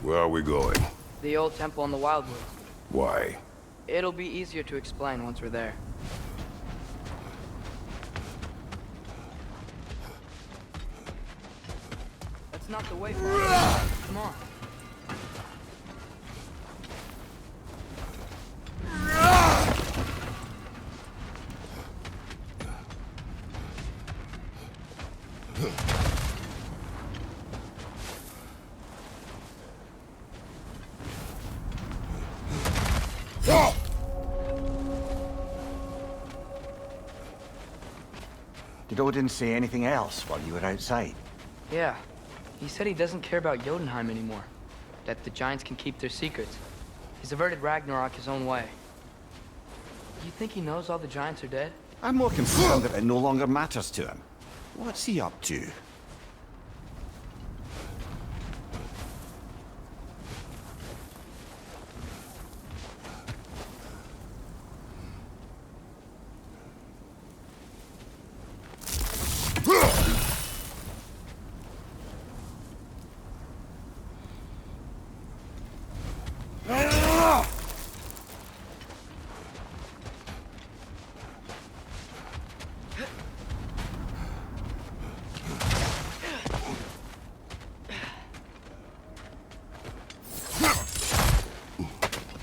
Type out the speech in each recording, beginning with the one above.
Where are we going? The old temple in the Wildwoods. Why? It'll be easier to explain once we're there. That's not the way for us. Come on. Did Odin say anything else while you were outside? Yeah. He said he doesn't care about Jotunheim anymore. That the giants can keep their secrets. He's averted Ragnarok his own way. Do you think he knows all the giants are dead? I'm more concerned that it no longer matters to him. What's he up to?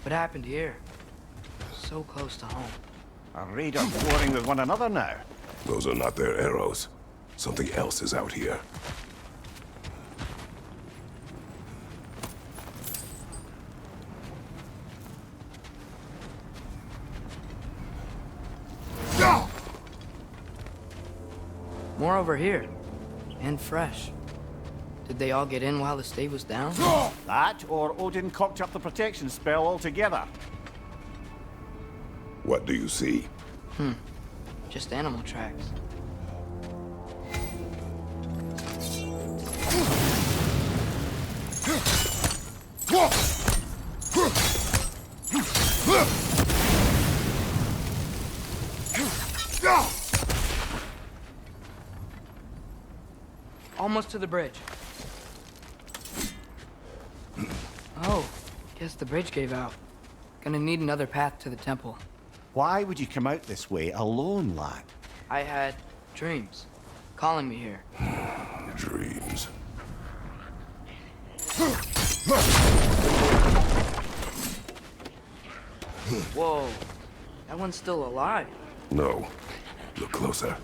What happened here? So close to home. Are raiders warring with one another now? Those are not their arrows. Something else is out here. More over here. And fresh. Did they all get in while the stave was down? That, or Odin cocked up the protection spell altogether. What do you see? Just animal tracks. Almost to the bridge. Oh, guess the bridge gave out. Gonna need another path to the temple. Why would you come out this way alone, lad? I had dreams calling me here. Dreams. Whoa, that one's still alive. No. Look closer.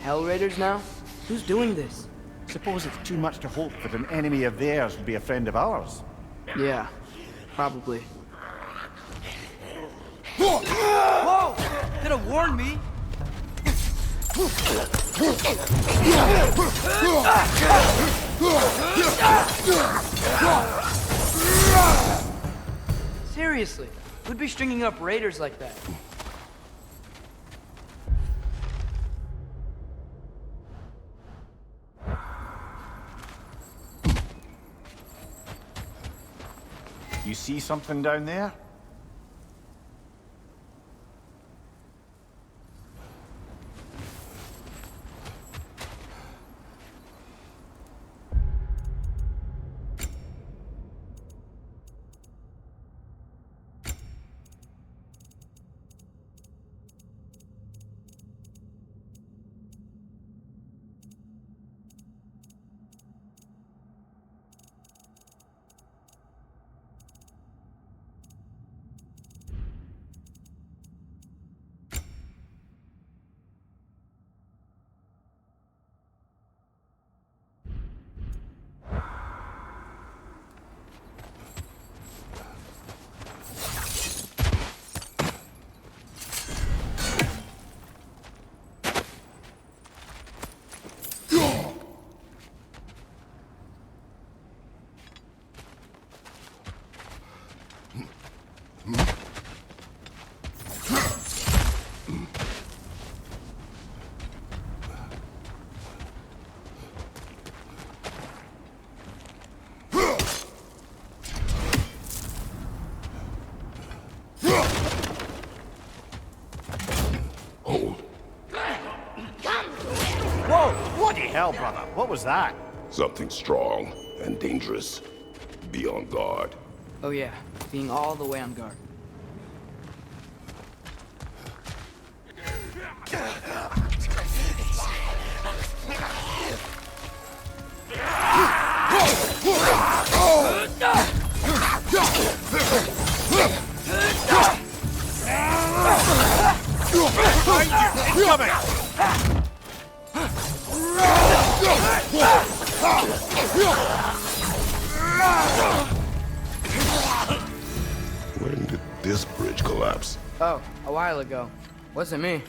Hell Raiders now? Who's doing this? Suppose it's too much to hope that an enemy of theirs would be a friend of ours. Yeah, probably. Whoa! Could have warned me! Seriously, who'd be stringing up raiders like that? You see something down there? Hold. Whoa! Bloody hell, brother. What was that? Something strong and dangerous. Be on guard. Oh yeah, being all the way on guard. When did this bridge collapse? Oh, a while ago. Wasn't me.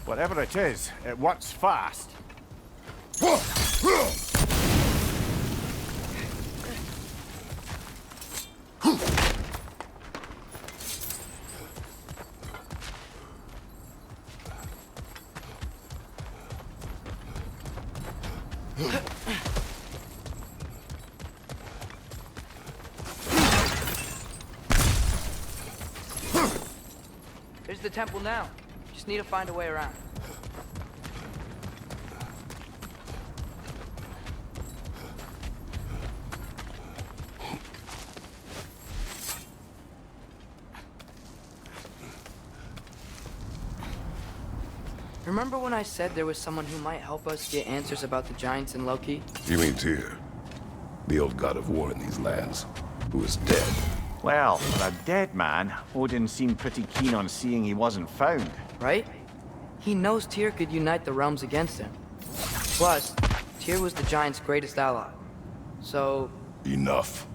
Whatever it is, it works fast. There's the temple now. Just need to find a way around. Remember when I said there was someone who might help us get answers about the giants and Loki? You mean Tyr? The old god of war in these lands, who is dead. Well, for a dead man, Odin seemed pretty keen on seeing he wasn't found. Right? He knows Tyr could unite the realms against him. Plus, Tyr was the giant's greatest ally. So... Enough.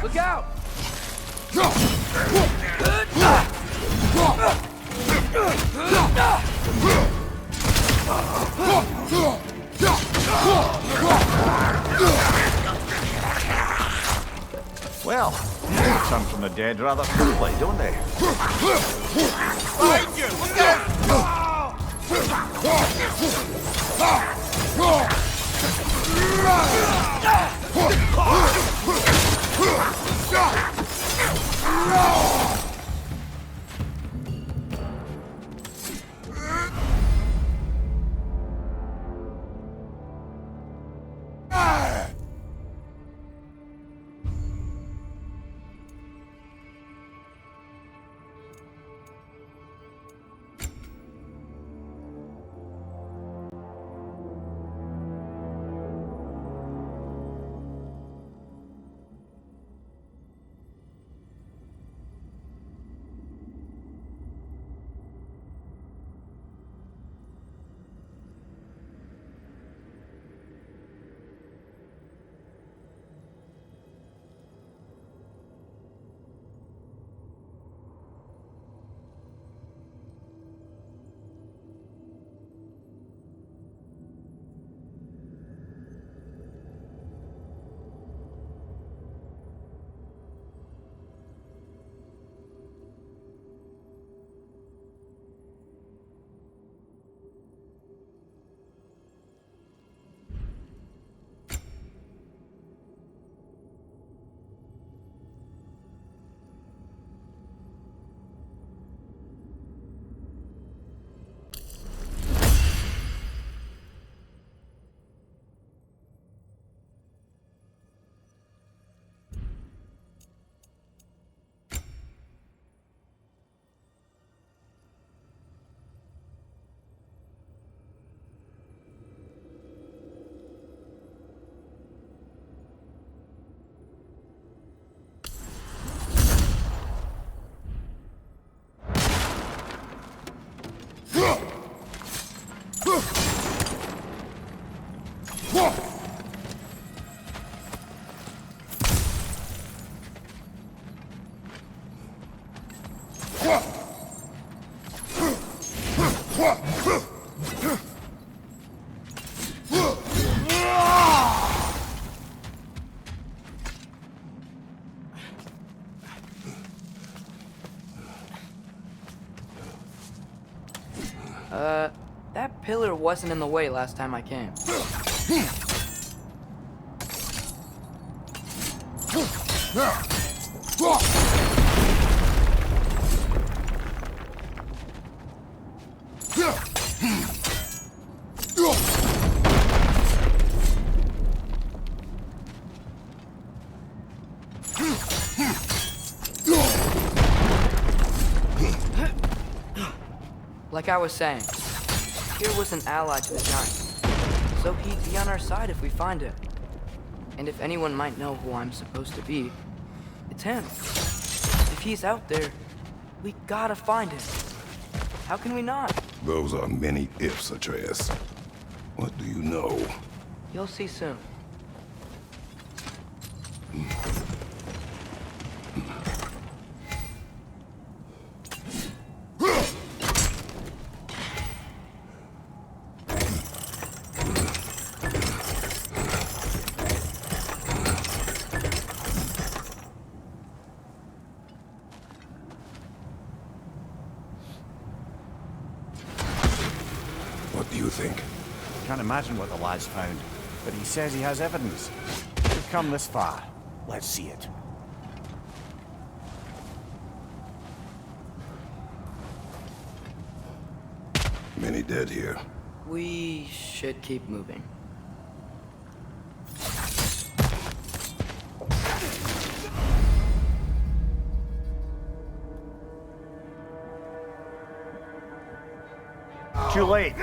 Look out! Well, they come from the dead rather quickly, don't they? Behind you! Look out! That pillar wasn't in the way last time I came. Like I was saying, here was an ally to the giant, so he'd be on our side if we find him. And if anyone might know who I'm supposed to be, it's him. If he's out there, we gotta find him. How can we not? Those are many ifs, Atreus. What do you know? You'll see soon. What do you think? Can't imagine what the lad's found, but he says he has evidence. We've come this far. Let's see it. Many dead here. We should keep moving. Too late.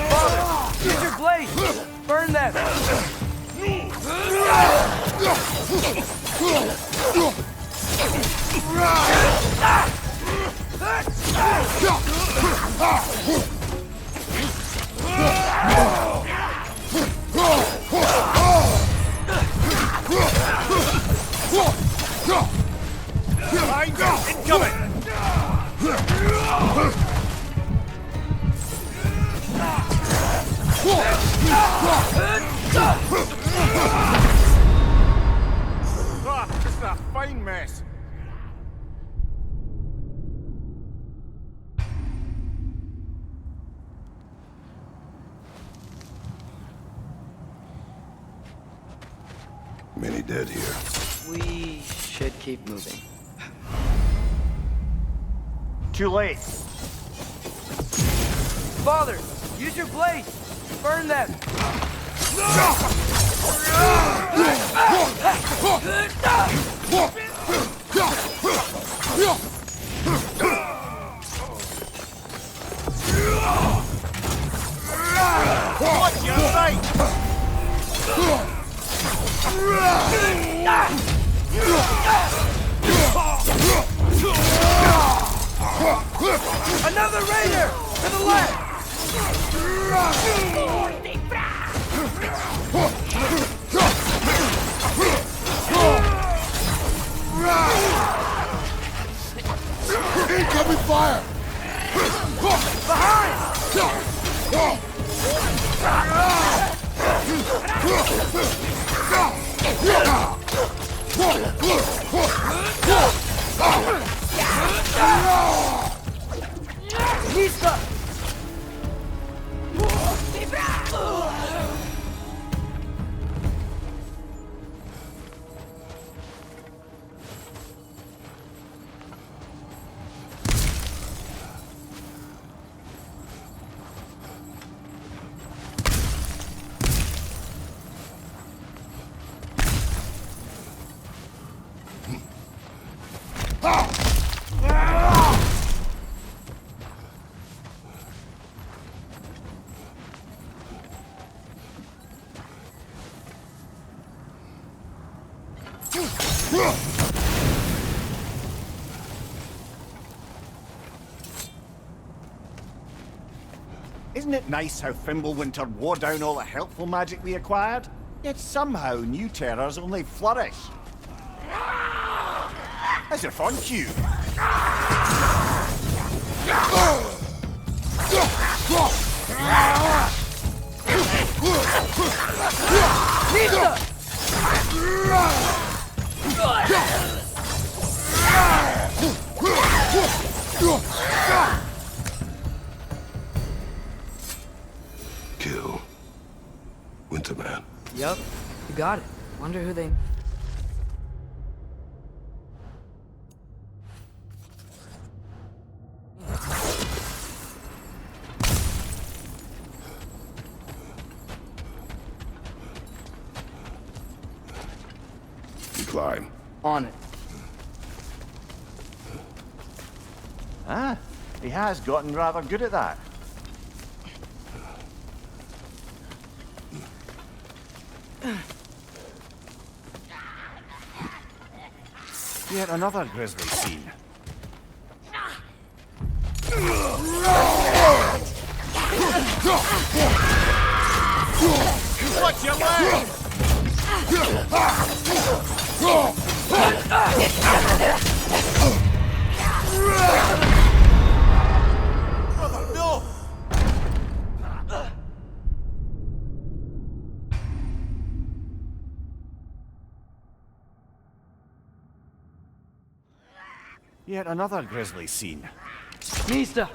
Father, use your blade! Burn them! Incoming! Just a fine mess. Many dead here. We should keep moving. Too late. Father, use your blade! Burn them! Watch your sight! Another raider! To the left! Incoming fire! Behind! Lisa! Isn't it nice how Fimbulwinter wore down all the helpful magic we acquired? Yet somehow new terrors only flourish. As if on cue. Kill Winterman. Yup, you got it. Wonder who they... You climb. On it. Ah, he has gotten rather good at that. Yet another grisly scene. Watch your leg! Brother, no! Yet another grisly scene. Mista!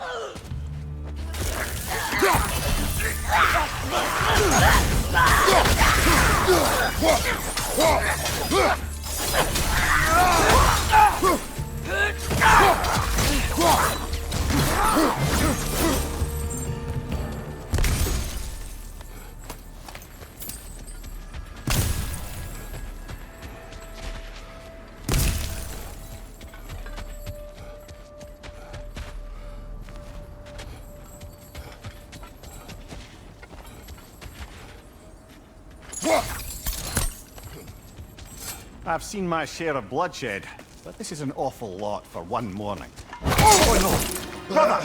I've seen my share of bloodshed, but this is an awful lot for one morning. Oh no! Brother!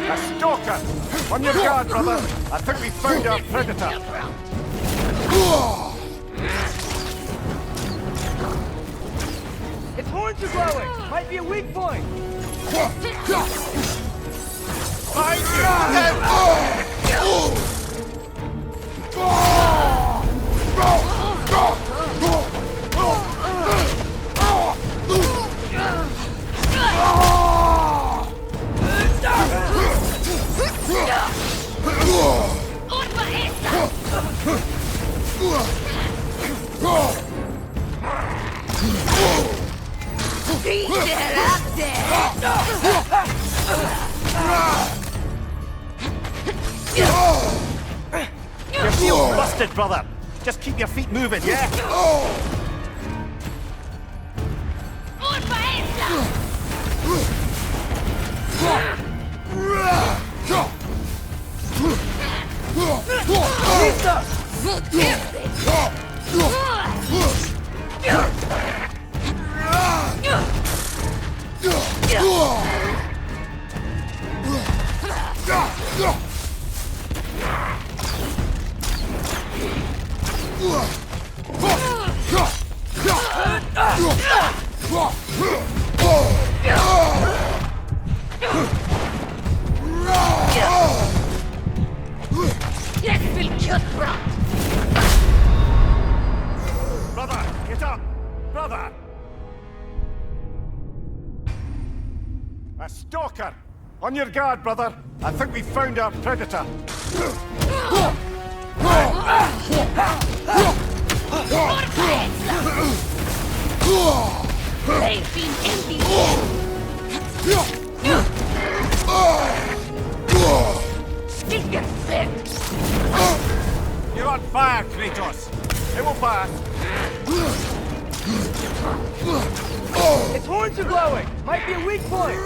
A stalker! On your guard, brother! I think we found our predator! Its horns are glowing! Might be a weak point! Your shield's busted, brother! Just keep your feet moving, yeah? Brother, get up! Brother! A stalker! On your guard, brother! I think we found our predator! You're on fire, Kratos! It will pass! Its horns are glowing! Might be a weak point!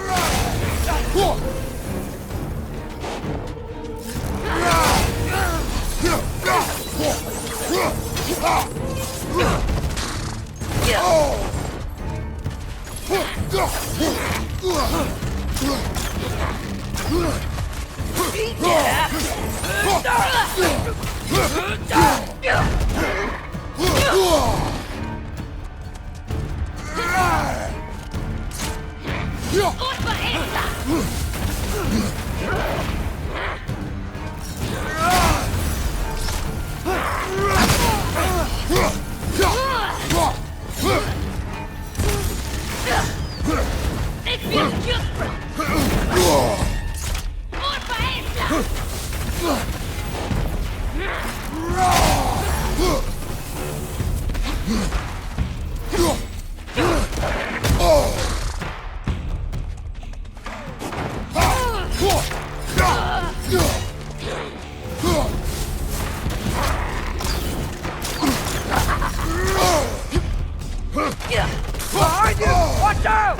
Behind you! Watch out!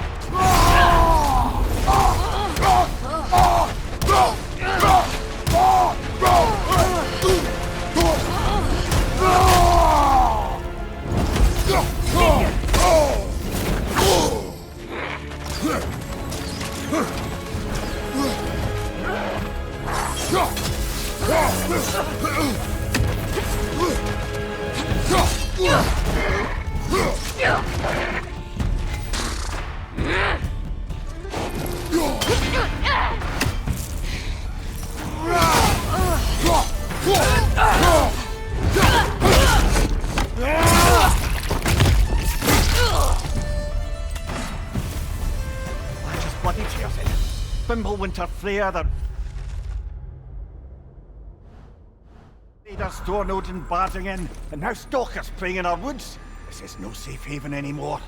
Bloody tears it. Winter Freya, the raiders Dornode and barging in, and now stalkers preying in our woods. This is no safe haven anymore.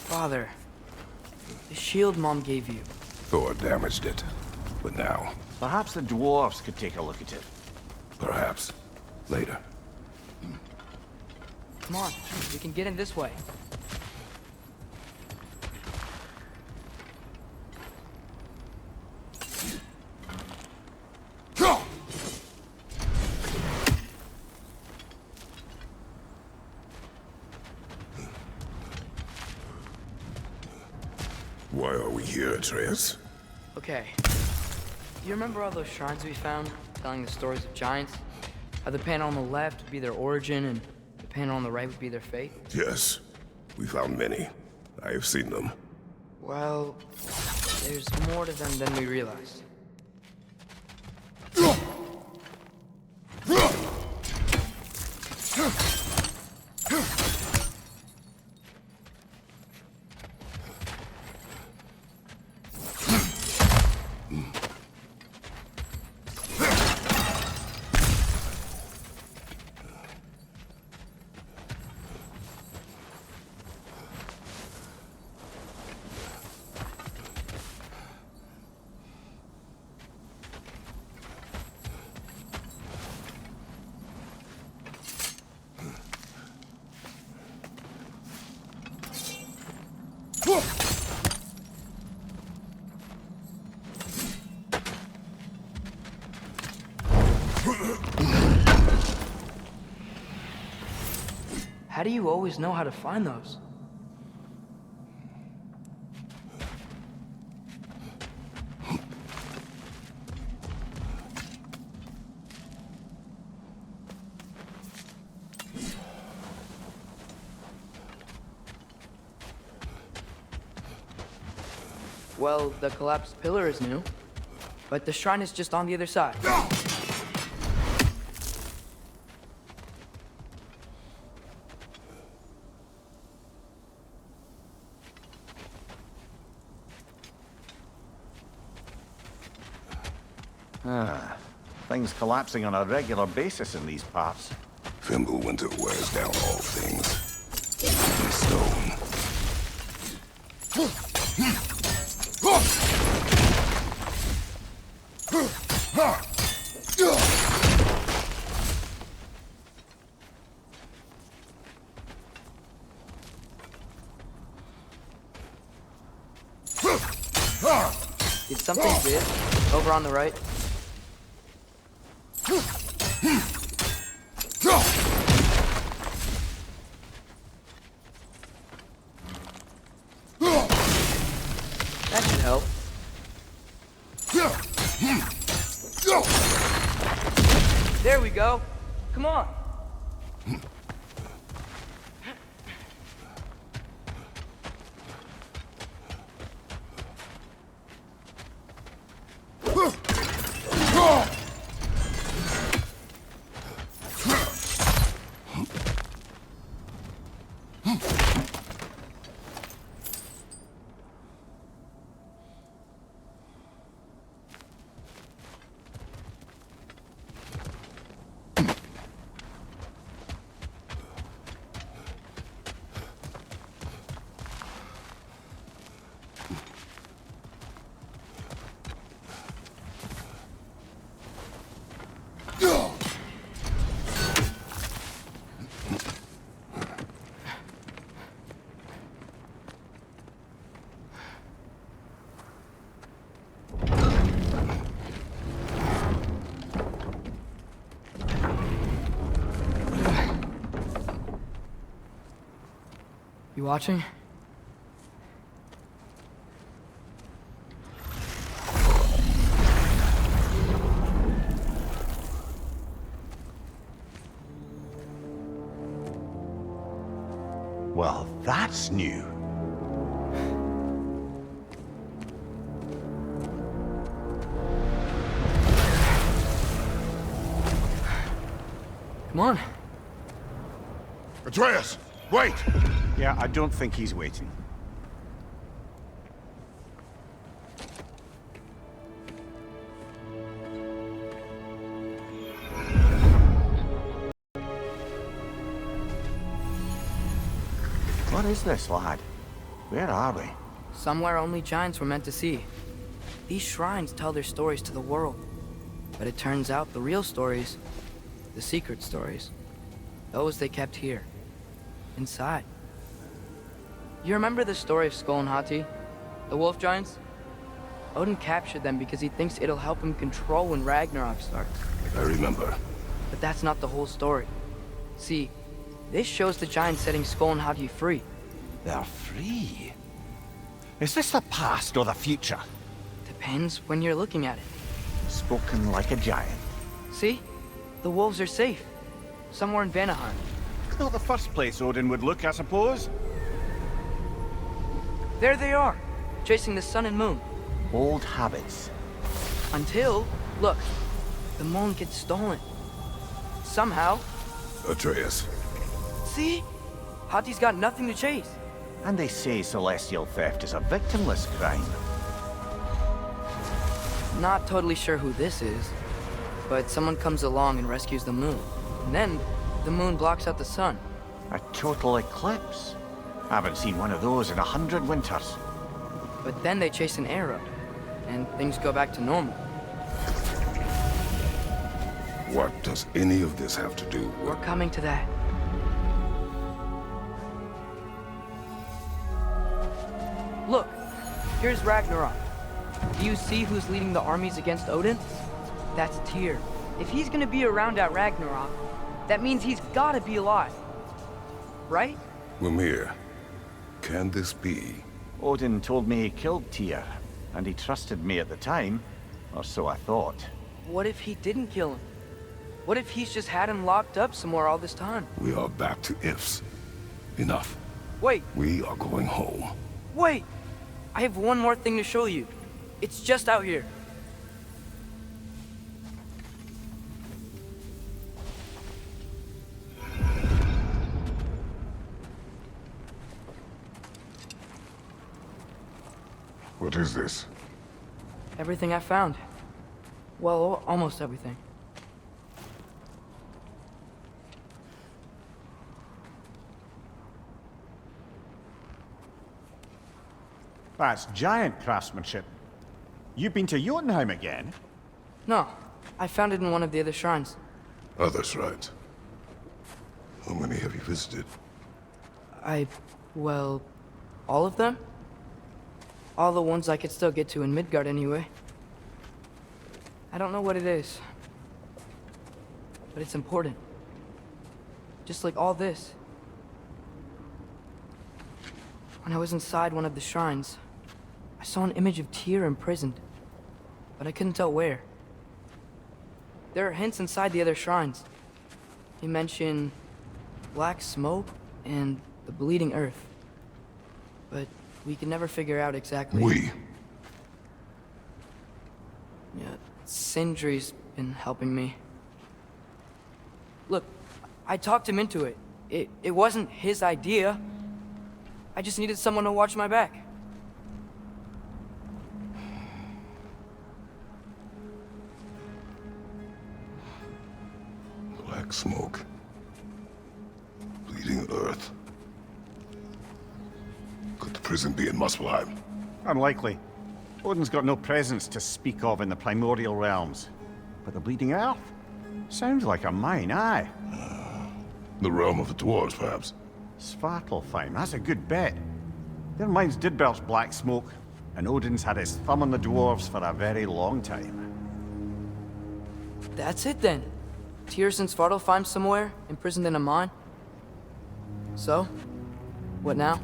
Father, the shield Mom gave you. Thor damaged it. But now, Perhaps the dwarves could take a look at it. perhaps, later. Come on, we can get in this way. Why are we here, Atreus? Okay. You remember all those shrines we found, telling the stories of giants? How the panel on the left would be their origin, and the panel on the right would be their fate? Yes. We found many. I have seen them. Well, there's more to them than we realized. do you always know how to find those? Well, the collapsed pillar is new, but the shrine is just on the other side. Things collapsing on a regular basis in these parts. Fimbulwinter wears down all things. Even stone. Did something give over on the right? That should help. There we go. Come on. You watching? Well, that's new. Come on. Atreus, wait! Yeah, I don't think he's waiting. What is this, lad? Where are we? Somewhere only giants were meant to see. These shrines tell their stories to the world. But it turns out the real stories, the secret stories, those they kept here, inside. You remember the story of Skull and Hati? The wolf giants? Odin captured them because he thinks it'll help him control when Ragnarok starts. I remember. But that's not the whole story. See, this shows the giants setting Skull and Hati free. They're free. Is this the past or the future? Depends when you're looking at it. Spoken like a giant. See? The wolves are safe. Somewhere in Vanaheim. Not the first place Odin would look, I suppose. There they are, chasing the sun and moon. Old habits. Until, look, the moon gets stolen. Somehow. Atreus. See? Hati's got nothing to chase. And they say celestial theft is a victimless crime. Not totally sure who this is, but someone comes along and rescues the moon. And then, the moon blocks out the sun. A total eclipse. I haven't seen one of those in 100 winters. But then they chase an arrow, and things go back to normal. What does any of this have to do with... We're coming to that. Look, here's Ragnarok. Do you see who's leading the armies against Odin? That's Tyr. If he's gonna be around at Ragnarok, that means he's gotta be alive. right? Mimir, can this be? Odin told me he killed Tyr, and he trusted me at the time, or so I thought. What if he didn't kill him? What if he's just had him locked up somewhere all this time? We are back to ifs. Enough. Wait, We are going home. wait! I have one more thing to show you. It's just out here. What is this? Everything I found. Well, almost everything. That's giant craftsmanship. You've been to Jotunheim again? No, I found it in one of the other shrines. Other shrines. How many have you visited? Well, all of them? All the ones I could still get to in Midgard anyway. I don't know what it is, but it's important. Just like all this. When I was inside one of the shrines, I saw an image of Tyr imprisoned, but I couldn't tell where. There are hints inside the other shrines. They mention black smoke and the bleeding earth, but we can never figure out exactly. We. Yeah, Sindri's been helping me. Look, I talked him into it. It wasn't his idea. I just needed someone to watch my back. Black smoke. Bleeding earth. Could the prison be in Muspelheim? Unlikely. Odin's got no presence to speak of in the primordial realms. But the Bleeding Earth? Sounds like a mine, aye. The realm of the dwarves, perhaps? Svartalfheim, that's a good bet. Their mines did belch black smoke, and Odin's had his thumb on the dwarves for a very long time. That's it then. Tyr's in Svartalfheim somewhere, imprisoned in a mine. So, what now?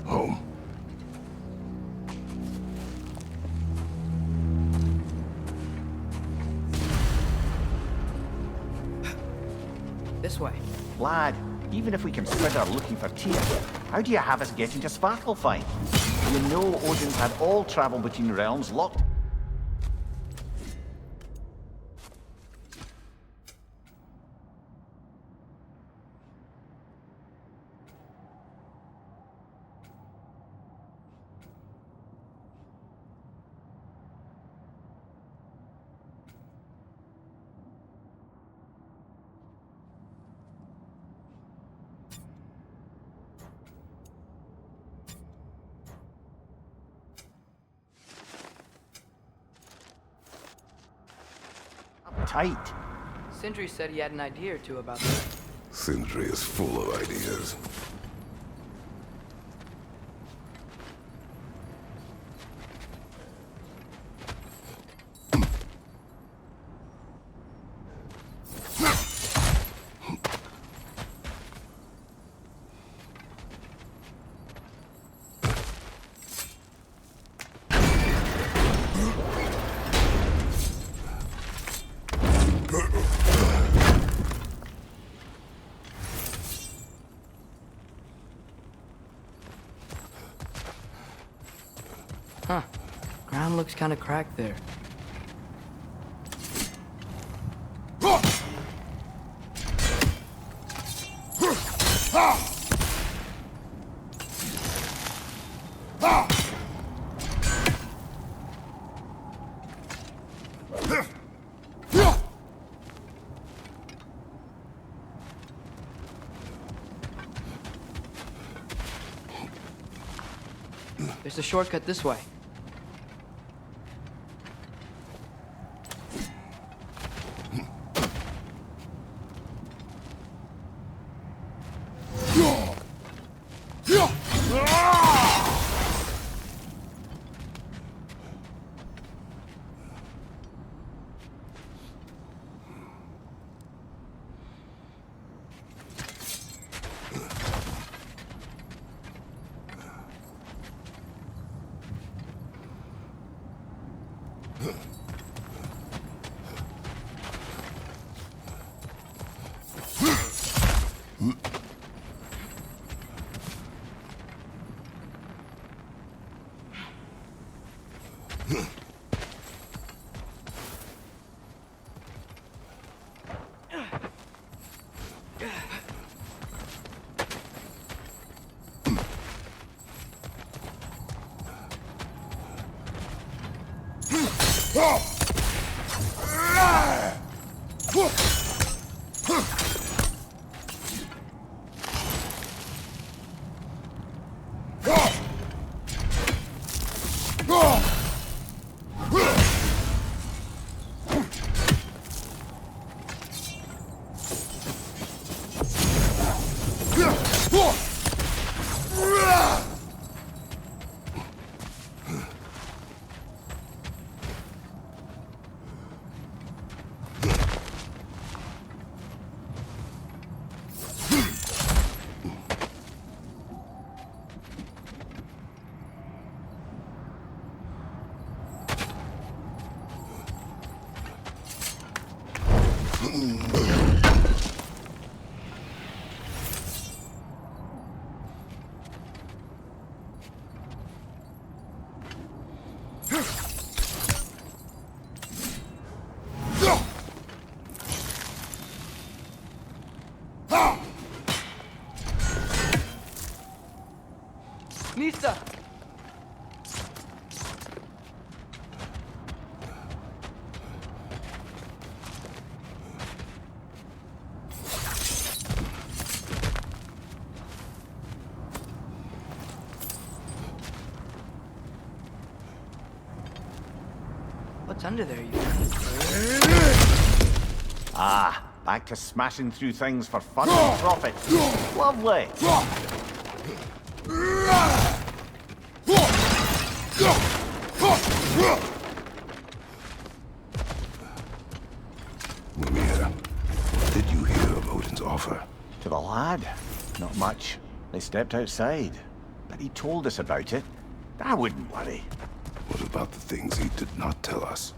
Home. This way. Lad, even if we consider looking for Tyr, how do you have us getting to Svartalfheim? You know Odin's had all travel between realms locked. Tight. Sindri said he had an idea or two about that. Sindri is full of ideas. Huh. Ground looks kind of cracked there. There's a shortcut this way. Nista! What's under there, you think? Ah, back to smashing through things for fun and profit. Lovely. Mimir, what did you hear of Odin's offer? To the lad? Not much. They stepped outside. But he told us about it. I wouldn't worry. What about the things he did not tell us?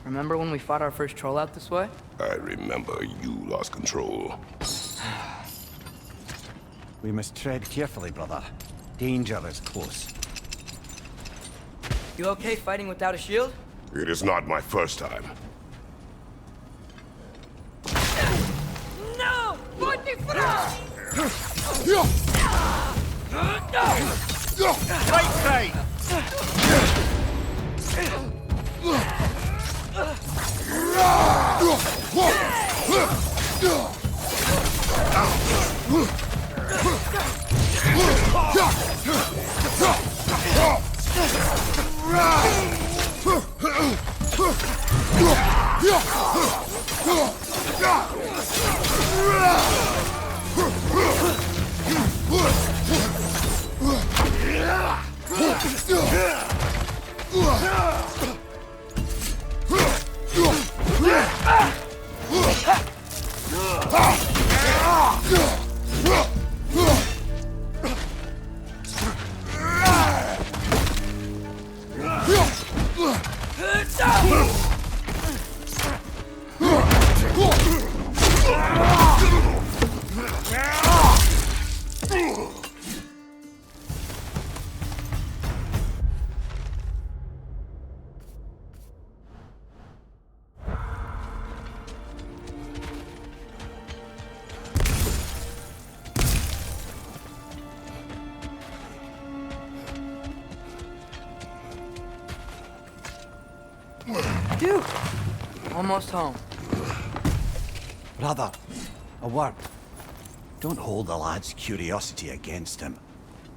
Remember when we fought our first troll out this way? I remember you lost control. We must tread carefully, brother. Danger is close. You okay fighting without a shield? It is not my first time. No! Forty Right side! Dude! Almost home. Brother, a word. Don't hold the lad's curiosity against him.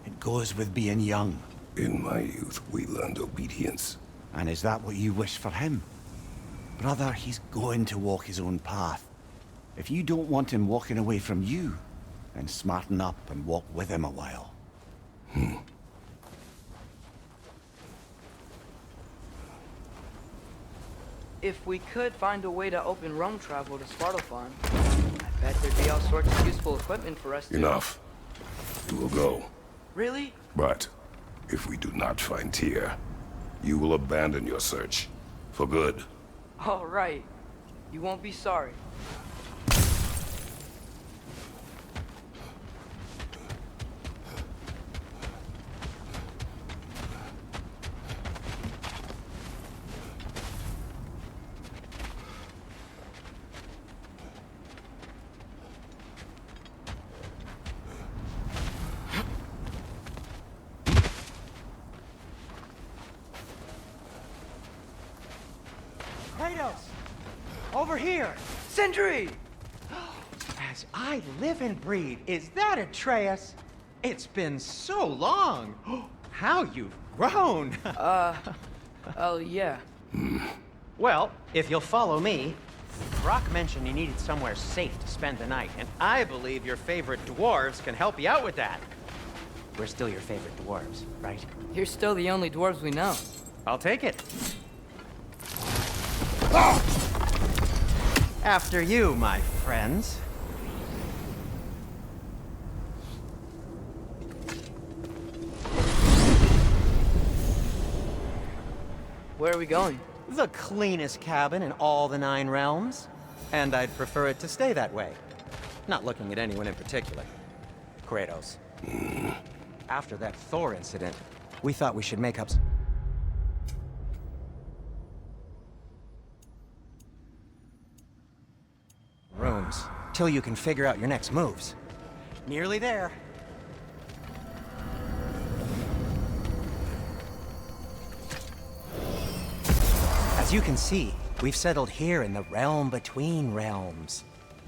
It goes with being young. In my youth, we learned obedience. And is that what you wish for him? Brother, he's going to walk his own path. If you don't want him walking away from you, then smarten up and walk with him a while. If we could find a way to open roam travel to Svartalfheim, I Bet there'd be all sorts of useful equipment for us to... Enough. We will go. Really? But if we do not find Tyr, you will abandon your search. For good. All right. You won't be sorry. Kratos! Over here! Sentry! As I live and breathe, is that Atreus? It's been so long! How you've grown! Oh, yeah. Well, if you'll follow me, Brock mentioned you needed somewhere safe to spend the night, and I believe your favorite dwarves can help you out with that. We're still your favorite dwarves, right? You're still the only dwarves we know. I'll take it. After you, my friends. Where are we going? The cleanest cabin in all the 9 realms. And I'd prefer it to stay that way. Not looking at anyone in particular. Kratos. After that Thor incident, we thought we should make up... rooms, till you can figure out your next moves. Nearly there. As you can see, we've settled here in the realm between realms.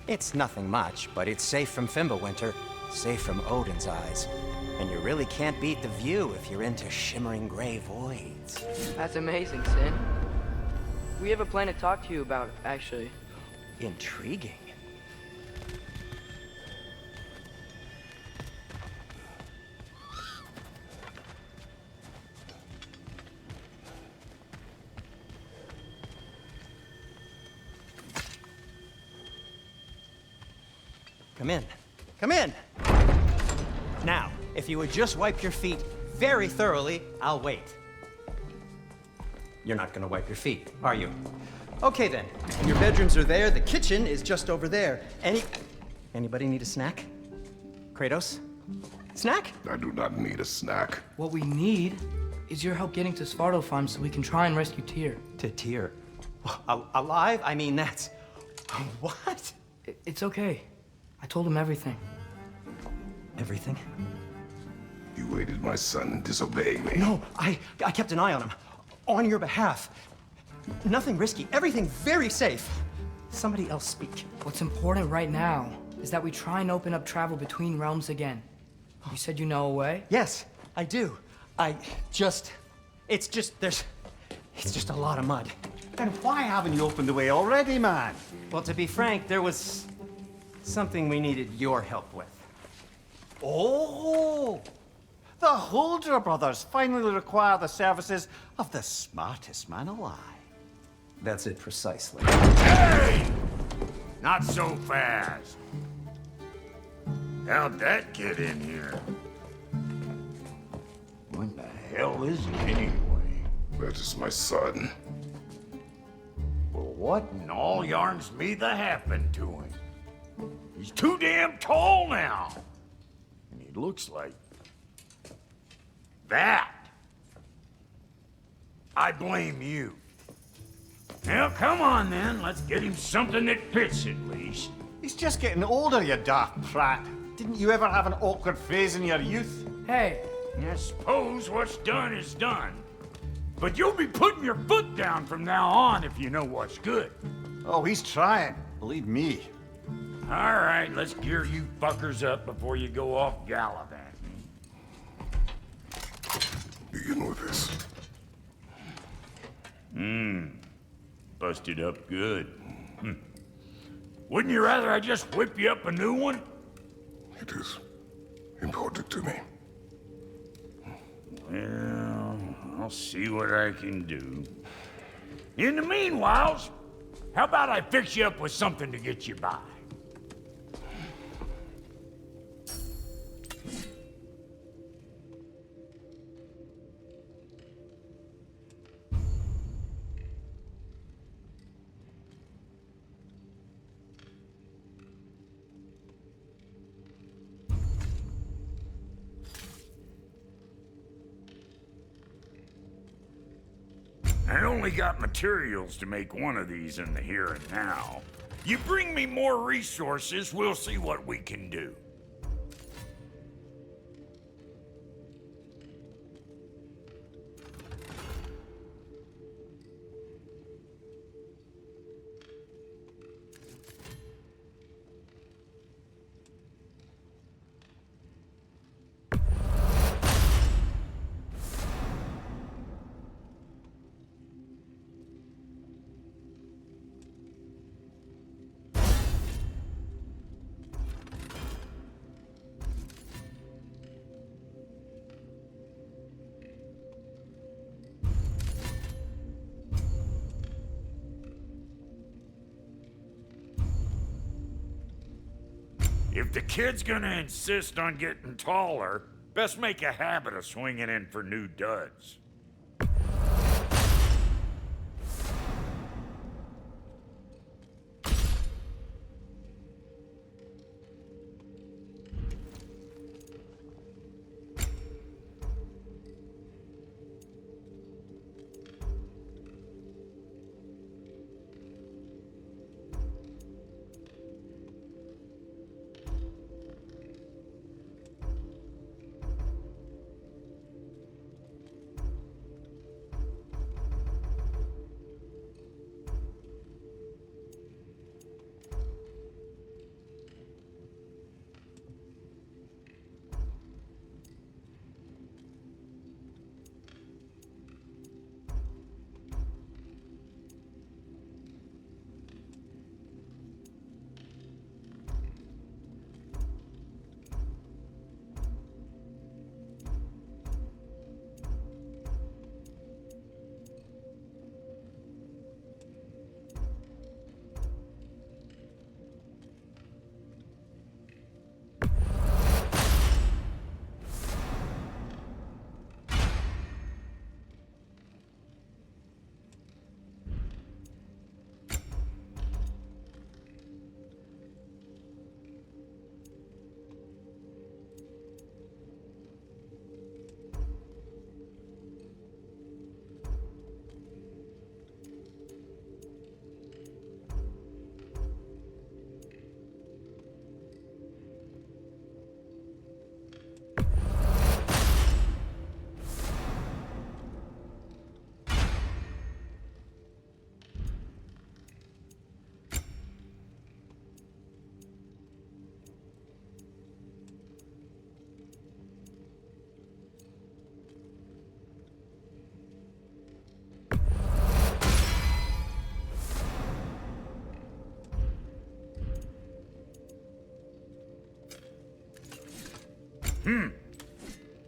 It's nothing much, but it's safe from Fimbulwinter, safe from Odin's eyes. And you really can't beat the view if you're into shimmering gray voids. That's amazing, Sin. We have a plan to talk to you about, actually. Intriguing. Come in. Come in! Now, if you would just wipe your feet very thoroughly, I'll wait. You're not gonna wipe your feet, are you? Okay then. Your bedrooms are there, the kitchen is just over there. Anybody need a snack? Kratos? Snack? I do not need a snack. What we need is your help getting to Svartalfheim so we can try and rescue Tyr. To Tyr? Alive? I mean, that's... What? It's okay. I told him everything. Everything? You aided my son disobeying me. No, I kept an eye on him. On your behalf. Nothing risky. Everything very safe. Somebody else speak. What's important right now is that we try and open up travel between realms again. You said you know a way? Yes, I do. It's just a lot of mud. Then why haven't you opened the way already, man? Well, to be frank, there was something we needed your help with. Oh! The Holder brothers finally require the services of the smartest man alive. That's it precisely. Hey! Not so fast. How'd that get in here? What the hell is he anyway? That is my son. Well, what in all yarns me that happened to him? He's too damn tall now. And he looks like... that. I blame you. Now, come on then. Let's get him something that fits at least. He's just getting older, you daft prat. Didn't you ever have an awkward phase in your youth? Hey, I suppose what's done is done. But you'll be putting your foot down from now on if you know what's good. Oh, he's trying. Believe me. All right, let's gear you fuckers up before you go off gallivanting. Begin with this. Busted up good. Wouldn't you rather I just whip you up a new one? It is important to me. Well, I'll see what I can do. In the meanwhile, how about I fix you up with something to get you by? I only got materials to make one of these in the here and now. You bring me more resources, we'll see what we can do. If the kid's gonna insist on getting taller, best make a habit of swinging in for new duds.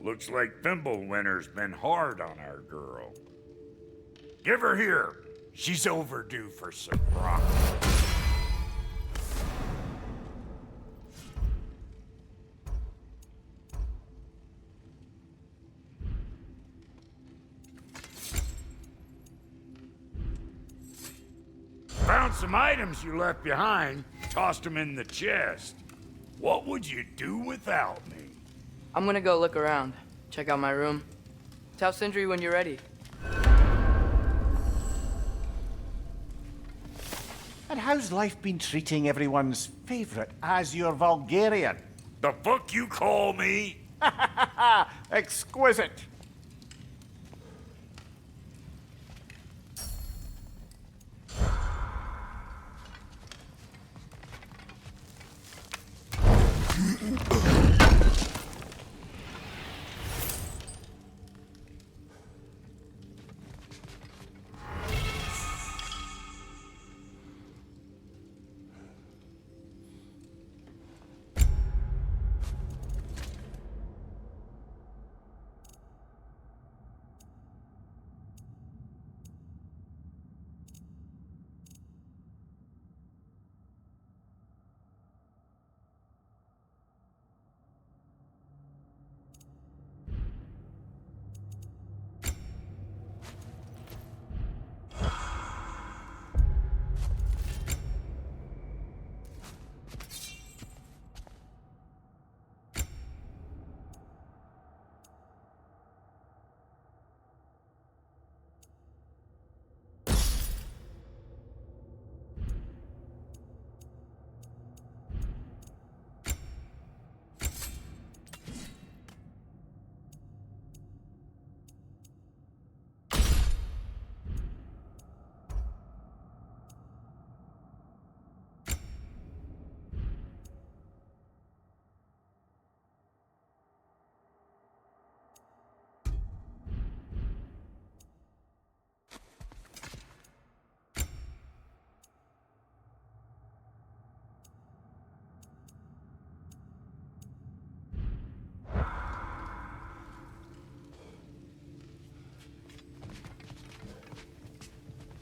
Looks like Thimblewinter's been hard on our girl. Give her here. She's overdue for some rock. Found some items you left behind, tossed them in the chest. What would you do without me? I'm gonna go look around. Check out my room. Tell Sindri when you're ready. And how's life been treating everyone's favorite Azure Vulgarian? The fuck you call me? Exquisite.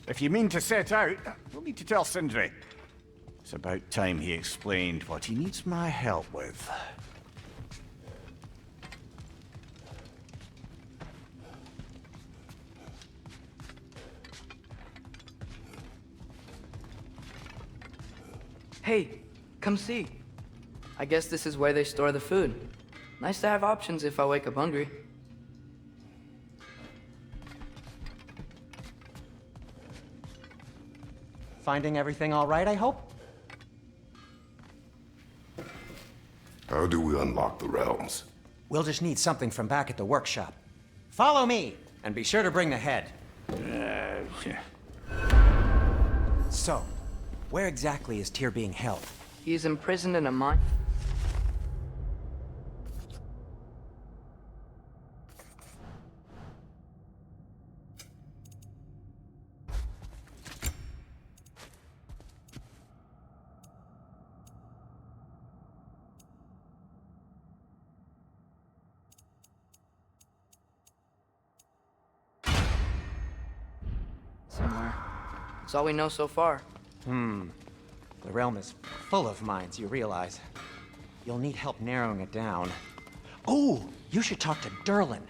If you mean to set out, we'll need to tell Sindri. It's about time he explained what he needs my help with. Hey, come see. I guess this is where they store the food. Nice to have options if I wake up hungry. Finding everything all right, I hope? How do we unlock the realms? We'll just need something from back at the workshop. Follow me, and be sure to bring the head. So, where exactly is Tyr being held? He's imprisoned in a mine. Somewhere. That's all we know so far. The realm is full of mines, you realize. You'll need help narrowing it down. Oh, you should talk to Durlin.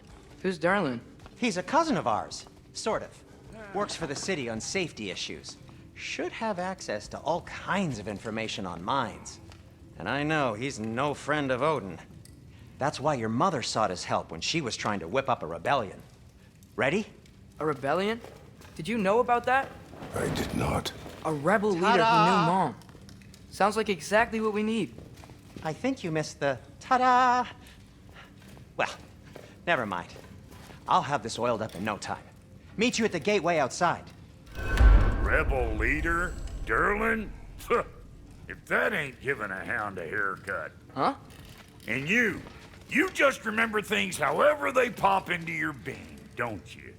Who's Darlin? He's a cousin of ours, sort of. Works for the city on safety issues. Should have access to all kinds of information on mines. And I know he's no friend of Odin. That's why your mother sought his help when she was trying to whip up a rebellion. Ready? A rebellion? Did you know about that? I did not. A rebel leader who knew Mom. Sounds like exactly what we need. I think you missed the ta-da. Well, never mind. I'll have this oiled up in no time. Meet you at the gateway outside. Rebel leader? Durlin? If that ain't giving a hound a haircut. Huh? And you just remember things however they pop into your bean, don't you?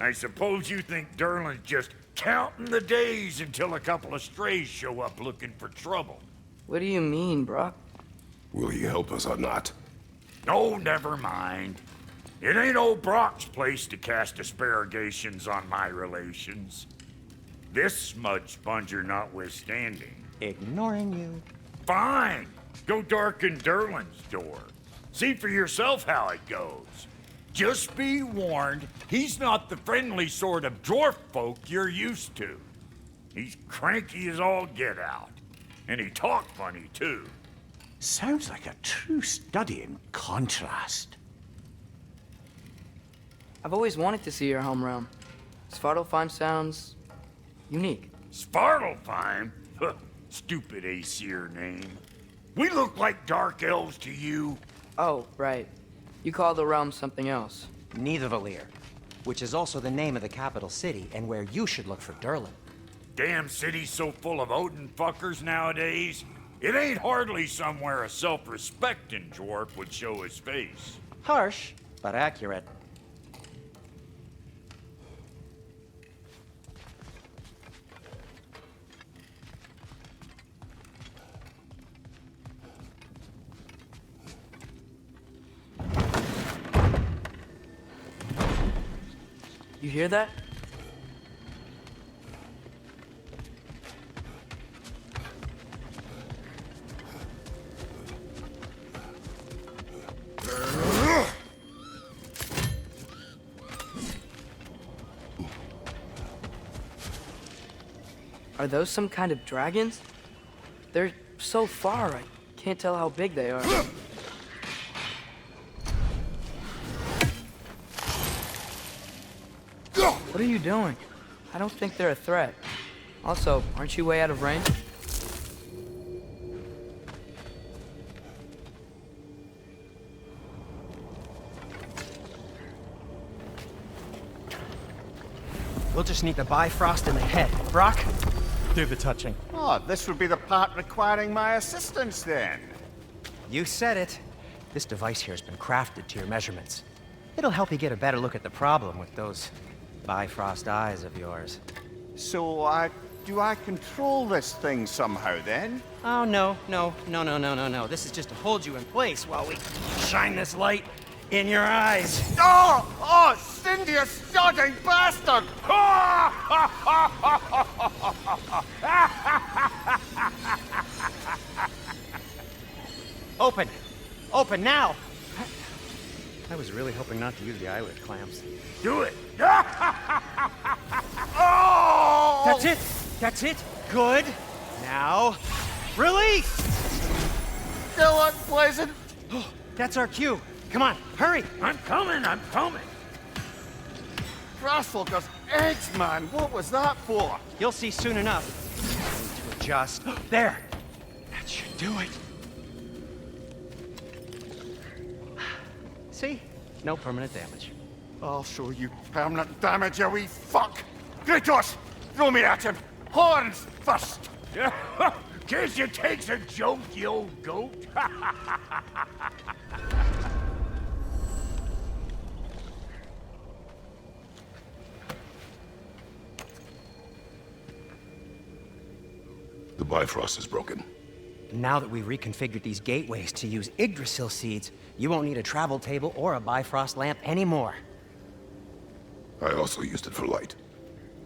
I suppose you think Durlin's just counting the days until a couple of strays show up looking for trouble. What do you mean, Brock? Will he help us or not? Oh, never mind. It ain't old Brock's place to cast asparagations on my relations. This smudge sponger notwithstanding. Ignoring you. Fine. Go darken Durlin's door. See for yourself how it goes. Just be warned, he's not the friendly sort of dwarf folk you're used to. He's cranky as all get out. And he talked funny, too. Sounds like a true study in contrast. I've always wanted to see your home realm. Svartalfheim sounds unique. Svartalfheim? Huh, stupid Aesir name. We look like dark elves to you. Oh, right. You call the realm something else. Nidavellir, which is also the name of the capital city and where you should look for Durlin. Damn city's so full of Odin fuckers nowadays. It ain't hardly somewhere a self-respecting dwarf would show his face. Harsh, but accurate. You hear that? Are those some kind of dragons? They're so far, I can't tell how big they are. What are you doing? I don't think they're a threat. Also, aren't you way out of range? We'll just need the Bifrost in the head. Brock, do the touching. Oh, this would be the part requiring my assistance then. You said it. This device here has been crafted to your measurements. It'll help you get a better look at the problem with those Bifrost eyes of yours. So, do I control this thing somehow then? Oh, no. This is just to hold you in place while we shine this light. in your eyes. Oh! Oh, Cindy, you sodding bastard! Open! Open now! I was really hoping not to use the eyelid clamps. Do it. Oh! That's it! That's it! Good! Now, release! Still unpleasant. That's our cue. Come on, hurry! I'm coming, I'm coming. Grassfuckers, eggs, man. What was that for? You'll see soon enough. I need to adjust. There! That should do it. See? No permanent damage. I'll show you permanent damage, you wee fuck. Kratos, throw me at him. Horns first. Guess you takes a joke, you old goat. The Bifrost is broken. Now that we've reconfigured these gateways to use Yggdrasil seeds, you won't need a travel table or a Bifrost lamp anymore. I also used it for light.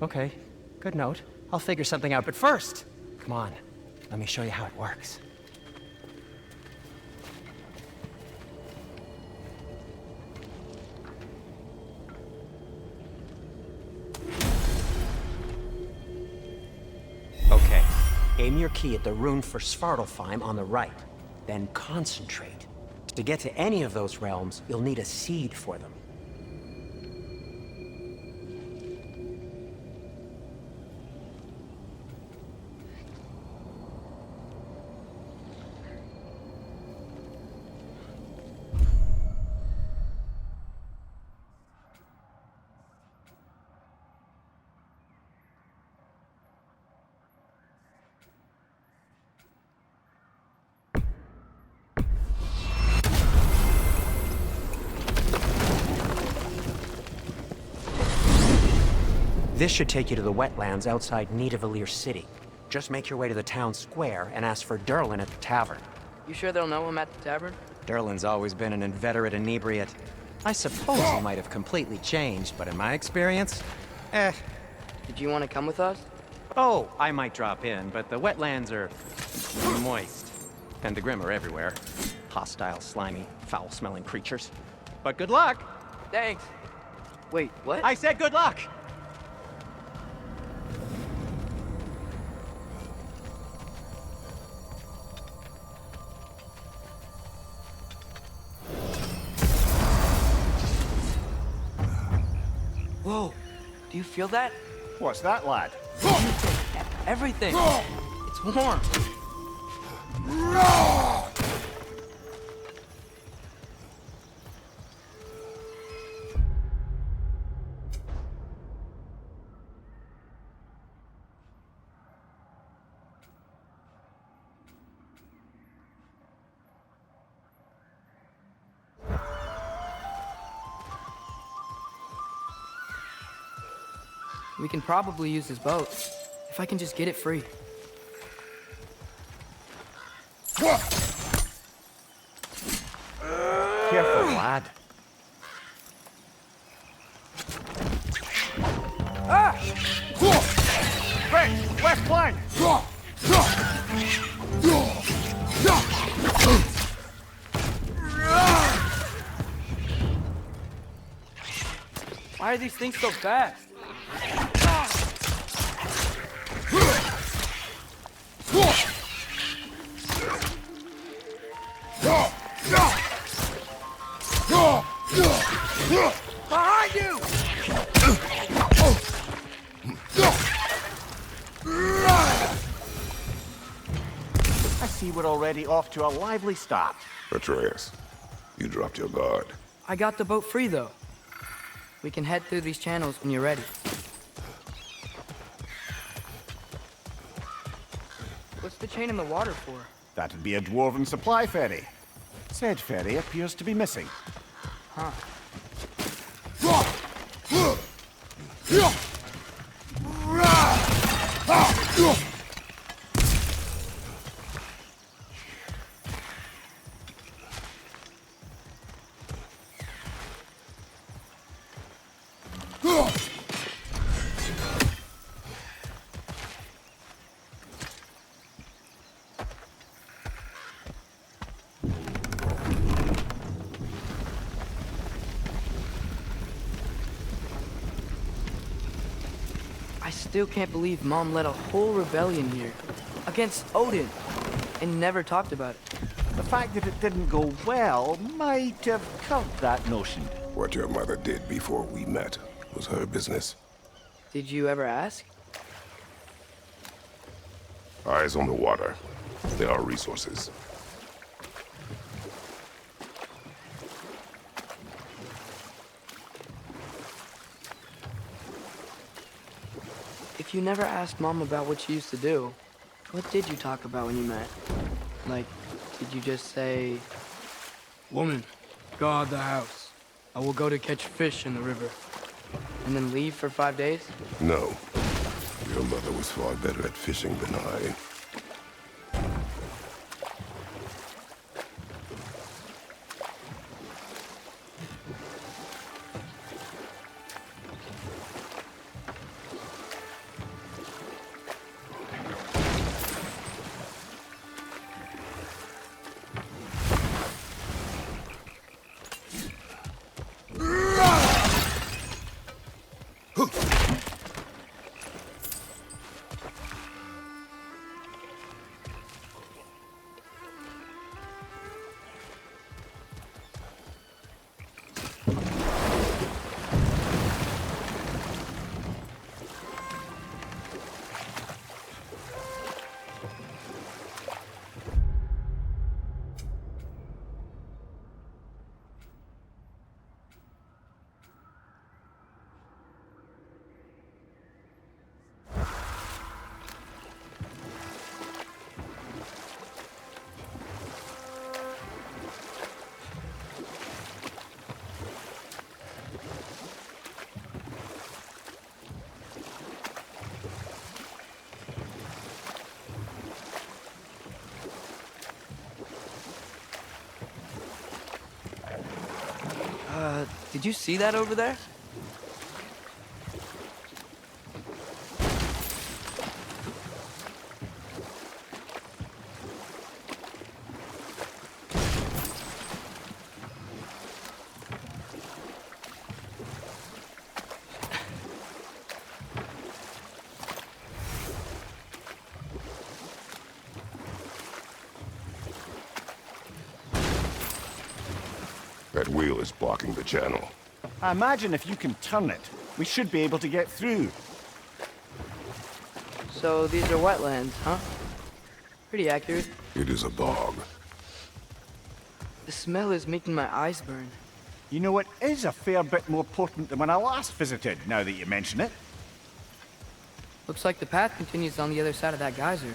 Okay, good note. I'll figure something out, but first, come on, let me show you how it works. Okay, aim your key at the rune for Svartalfheim on the right, then concentrate. To get to any of those realms, you'll need a seed for them. This should take you to the wetlands outside Nidavellir City. Just make your way to the town square and ask for Durlin at the tavern. You sure they'll know him at the tavern? Durlin's always been an inveterate inebriate. I suppose he might have completely changed, but in my experience, Did you want to come with us? Oh, I might drop in, but the wetlands are moist. And the Grim are everywhere. Hostile, slimy, foul-smelling creatures. But good luck! Thanks. Wait, what? I said good luck! Whoa, do you feel that? What's that, lad? Everything. It's warm. We can probably use his boat, if I can just get it free. Careful, lad. Right, left flank! Why are these things so fast? Behind you! I see we're already off to a lively start. Atreus, you dropped your guard. I got the boat free, though. We can head through these channels when you're ready. What's the chain in the water for? That'd be a dwarven supply ferry. Said ferry appears to be missing. Huh. still can't believe Mom led a whole rebellion here against Odin and never talked about it. The fact that it didn't go well might have curbed that notion. What your mother did before we met was her business. Did you ever ask? Eyes on the water. There are resources. If you never asked Mom about what she used to do, what did you talk about when you met? Like, did you just say... Woman, guard the house. I will go to catch fish in the river. And then leave for 5 days? No. Your mother was far better at fishing than I. Did you see that over there? That wheel is blocking the channel. I imagine if you can turn it, we should be able to get through. So these are wetlands, huh? Pretty accurate. It is a bog. The smell is making my eyes burn. You know, it is a fair bit more potent than when I last visited, now that you mention it. Looks like the path continues on the other side of that geyser.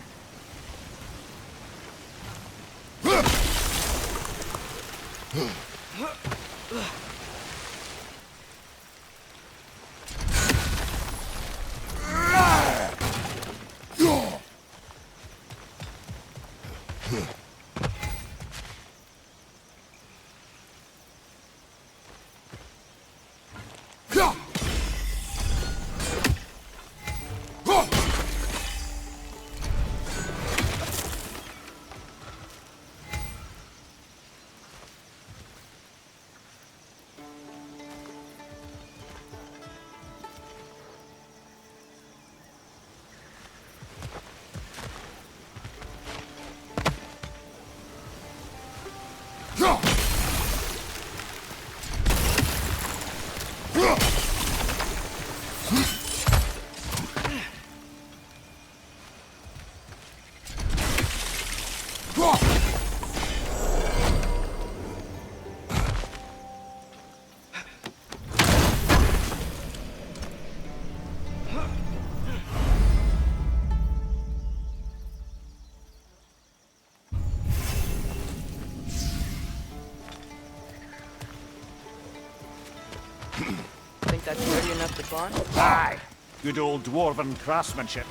Think that's ready enough to climb? Aye. Good old dwarven craftsmanship.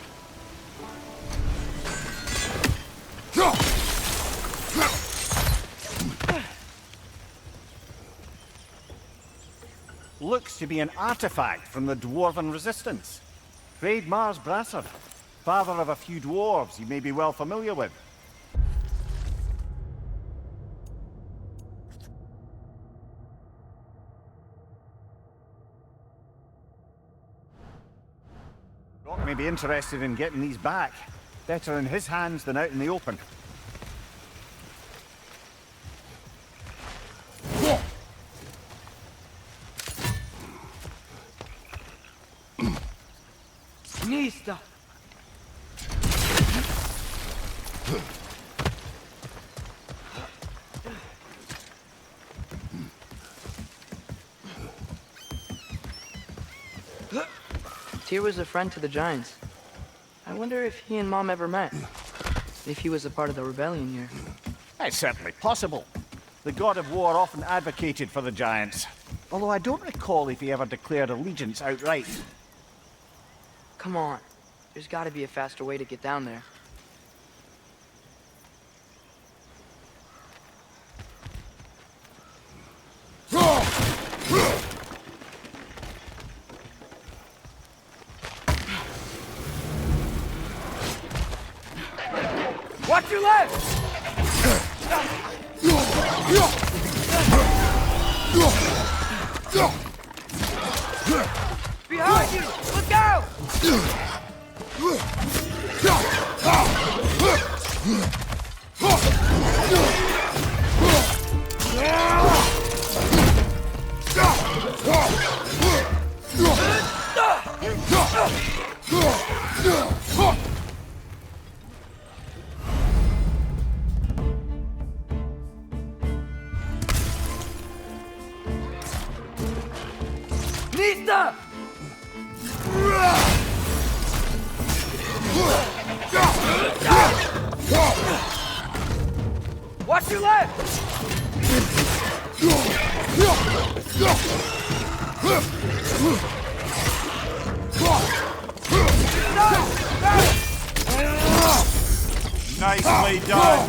Looks to be an artifact from the dwarven resistance. Trade Mars Brasser, father of a few dwarves you may be well familiar with. may be interested in getting these back. Better in his hands than out in the open. Nista! Tyr was a friend to the Giants. I wonder if he and Mom ever met. If he was a part of the rebellion here. It's certainly possible. The god of war often advocated for the Giants. Although I don't recall if he ever declared allegiance outright. Come on. There's gotta be a faster way to get down there. Watch your left! Behind you! Look out! Nista! Watch your left! Nicely done!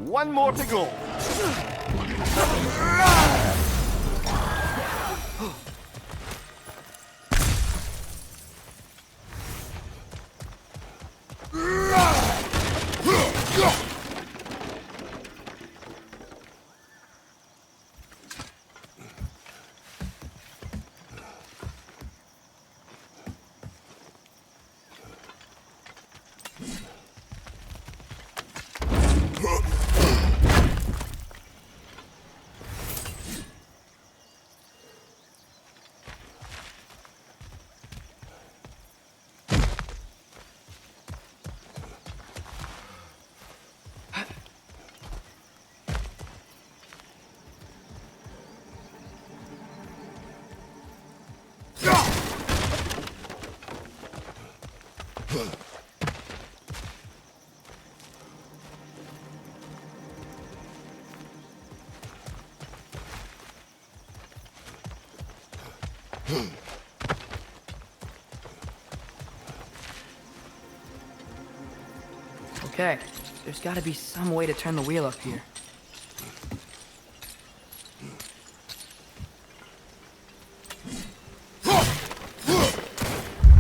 One more to go. Okay, there's gotta be some way to turn the wheel up here.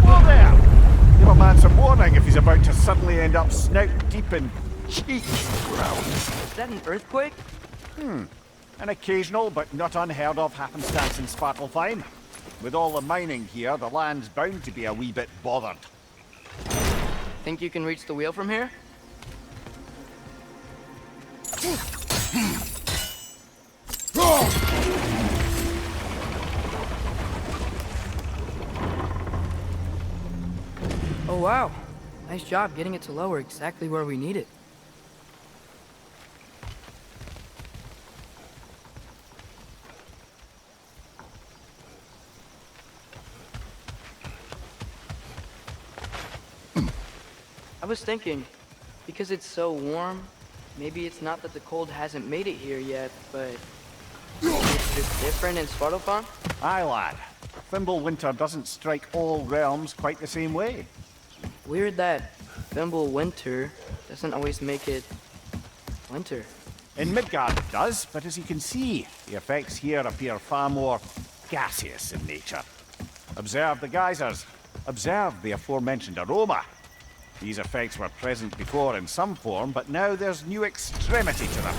Whoa there! Give a man some warning if he's about to suddenly end up snout deep in cheek ground. Is that an earthquake? An occasional but not unheard of happenstance in Svartalfheim. With all the mining here, the land's bound to be a wee bit bothered. Think you can reach the wheel from here? Oh wow, nice job getting it to lower exactly where we need it. I was thinking, because it's so warm, maybe it's not that the cold hasn't made it here yet, but it's just different in Svartalfheim? Aye, lad. Winter doesn't strike all realms quite the same way. Weird that Winter doesn't always make it winter. In Midgard it does, but as you can see, the effects here appear far more gaseous in nature. Observe the geysers. Observe the aforementioned aroma. These effects were present before in some form, but now there's new extremity to them.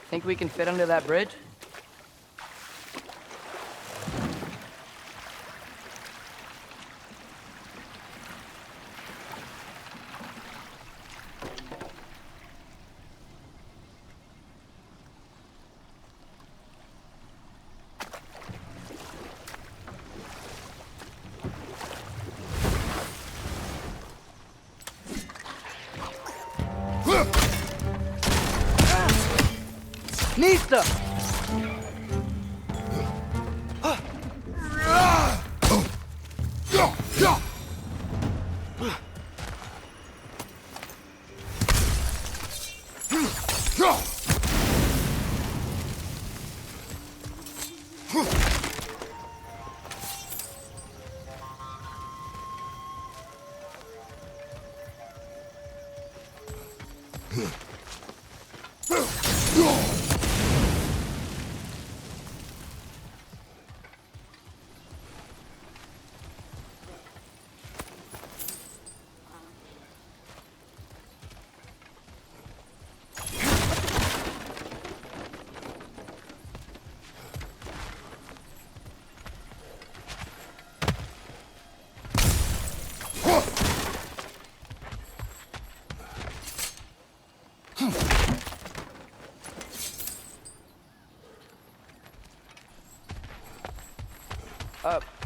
Think we can fit under that bridge? Nista!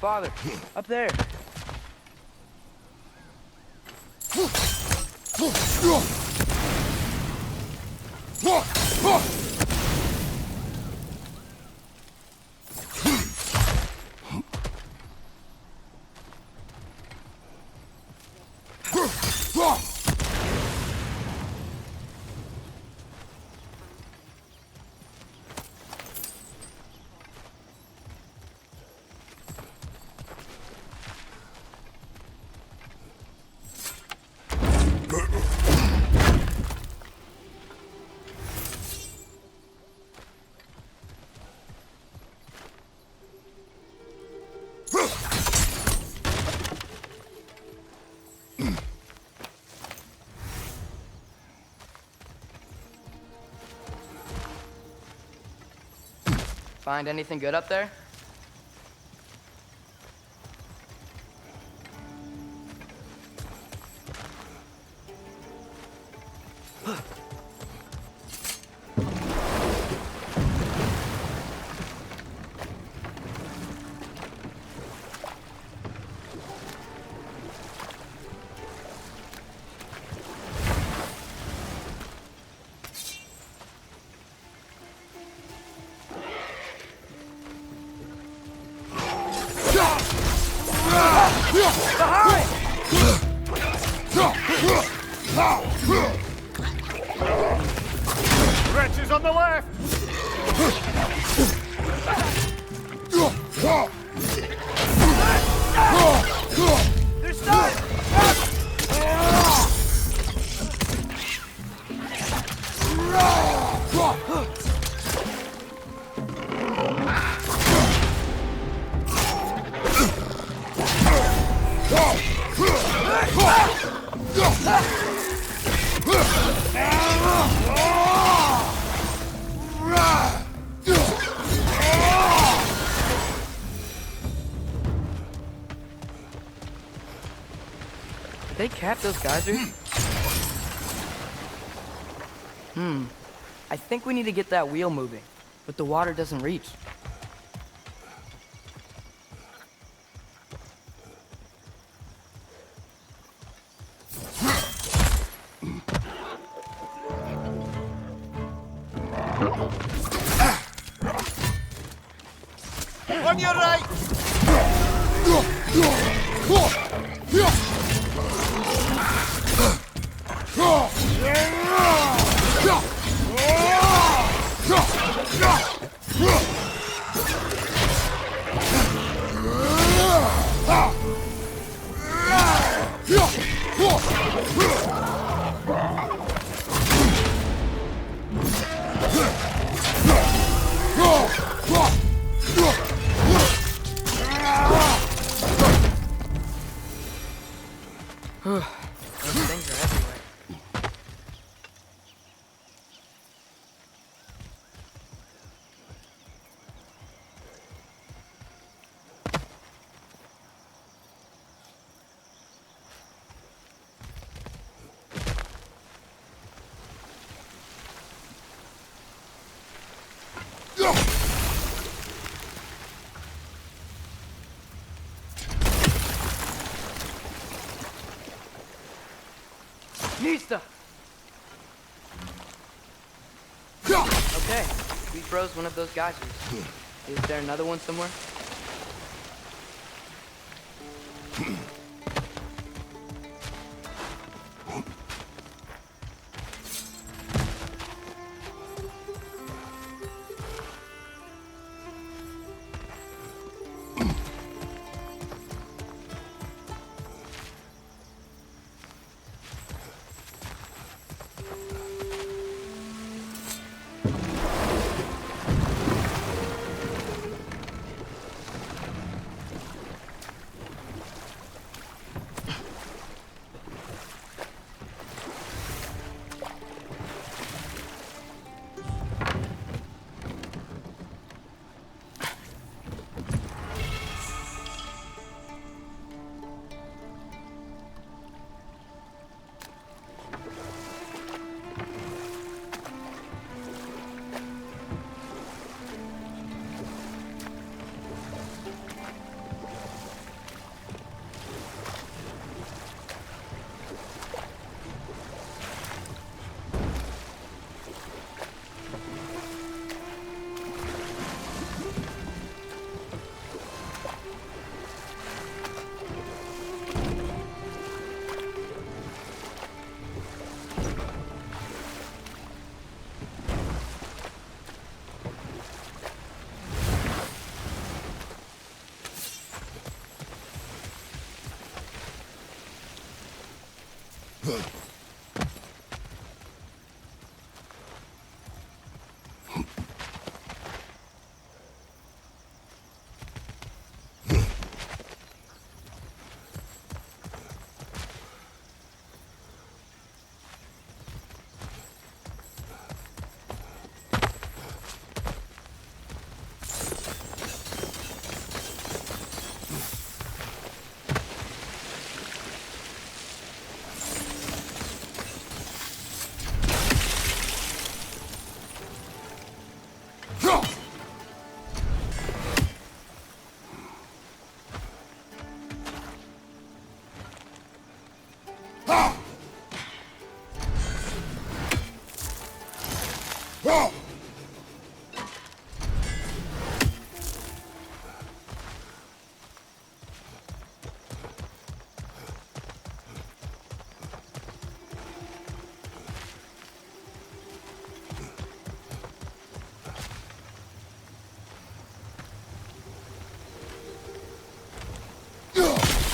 Father, up there. Find anything good up there? Wretches on the left! They're stuck! Ah! Did they cap those geysers? I think we need to get that wheel moving, but the water doesn't reach. On your right! Those things are everywhere. Nista! Okay, we froze one of those geysers. Is there another one somewhere?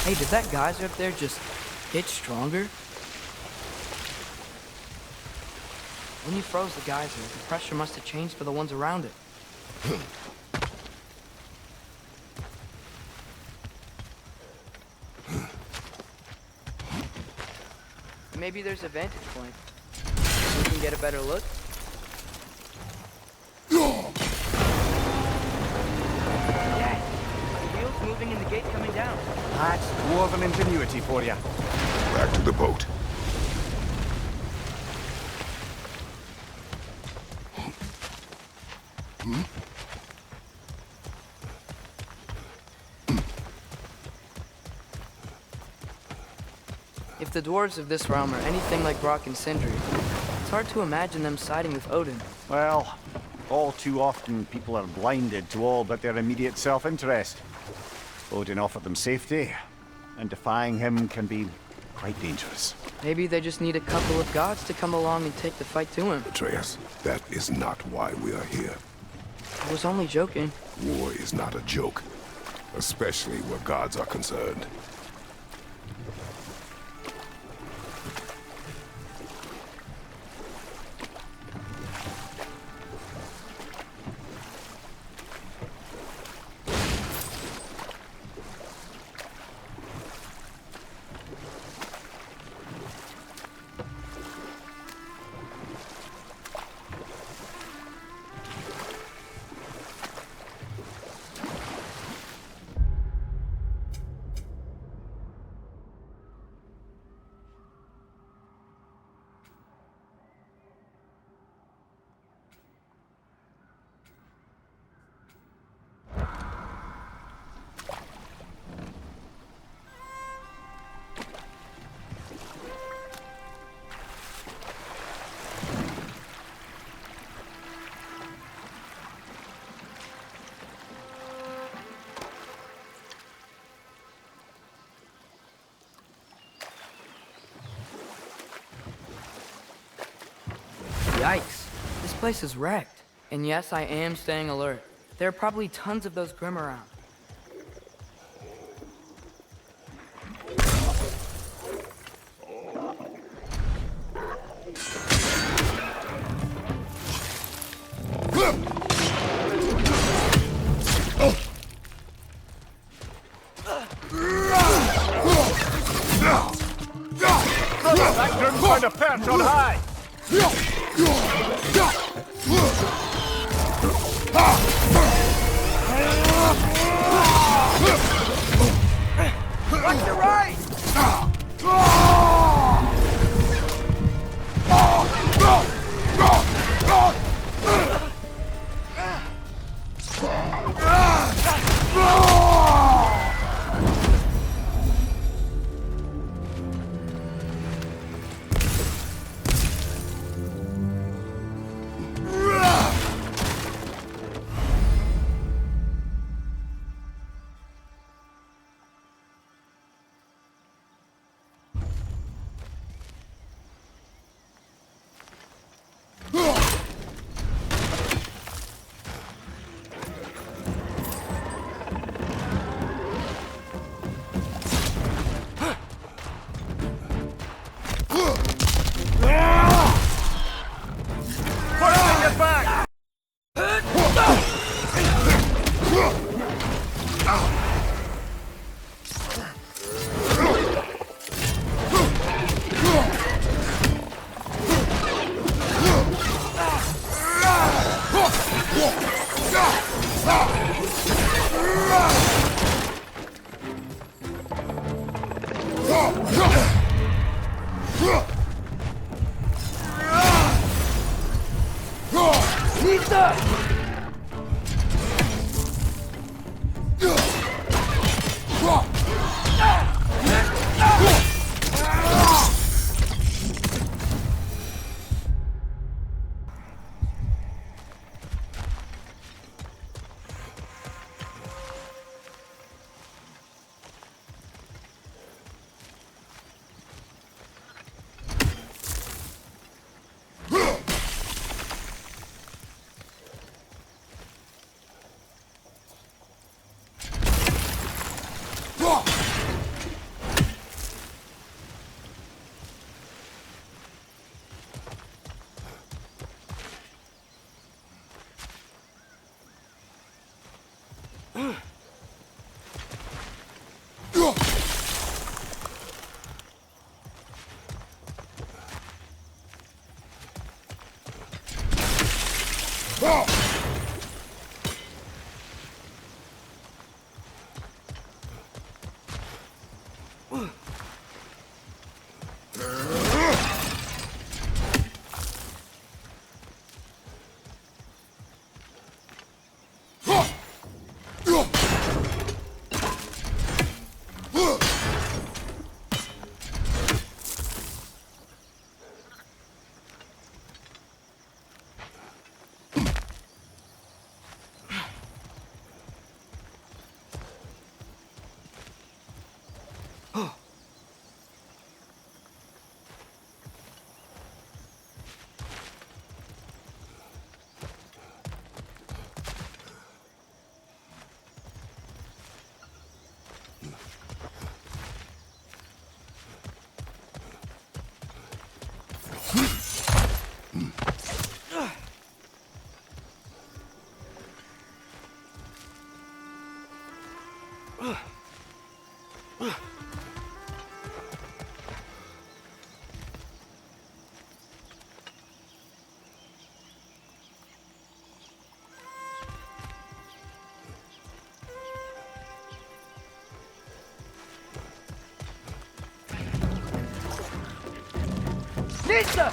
Hey, did that geyser up there just get stronger? When you froze the geyser, the pressure must have changed for the ones around it. Maybe there's a vantage point. We can get a better look. Dad, the wheel's moving and the gate coming down. That's dwarven ingenuity for you. Back to the boat. If the dwarves of this realm are anything like Brock and Sindri, it's hard to imagine them siding with Odin. Well, all too often people are blinded to all but their immediate self-interest. Odin offered them safety, and defying him can be quite dangerous. Maybe they just need a couple of gods to come along and take the fight to him. Atreus, that is not why we are here. I was only joking. War is not a joke, especially where gods are concerned. Yikes. This place is wrecked. And yes, I am staying alert. There are probably tons of those Grim around. That Grim's going to perch on high! Watch the right! Nista!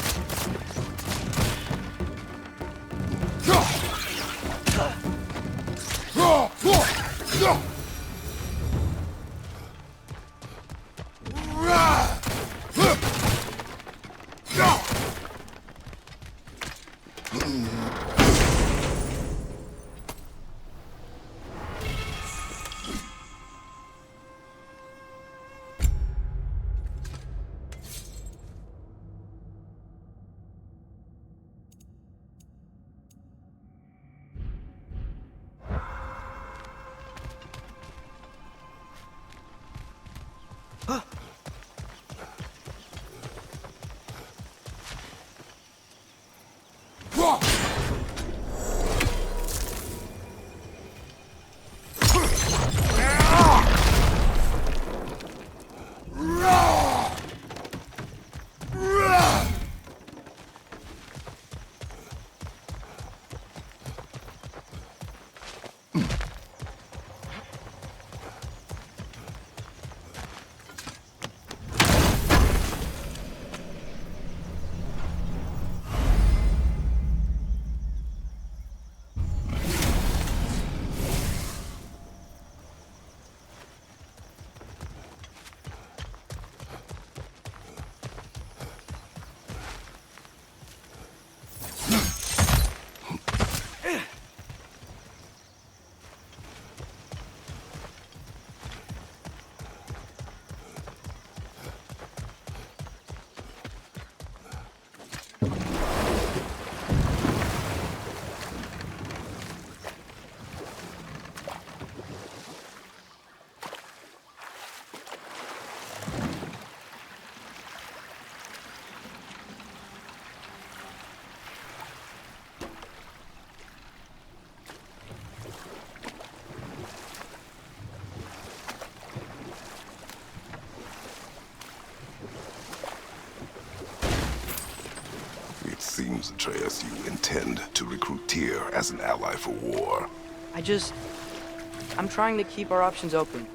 Seems, Atreus, you intend to recruit Tyr as an ally for war. I'm trying to keep our options open.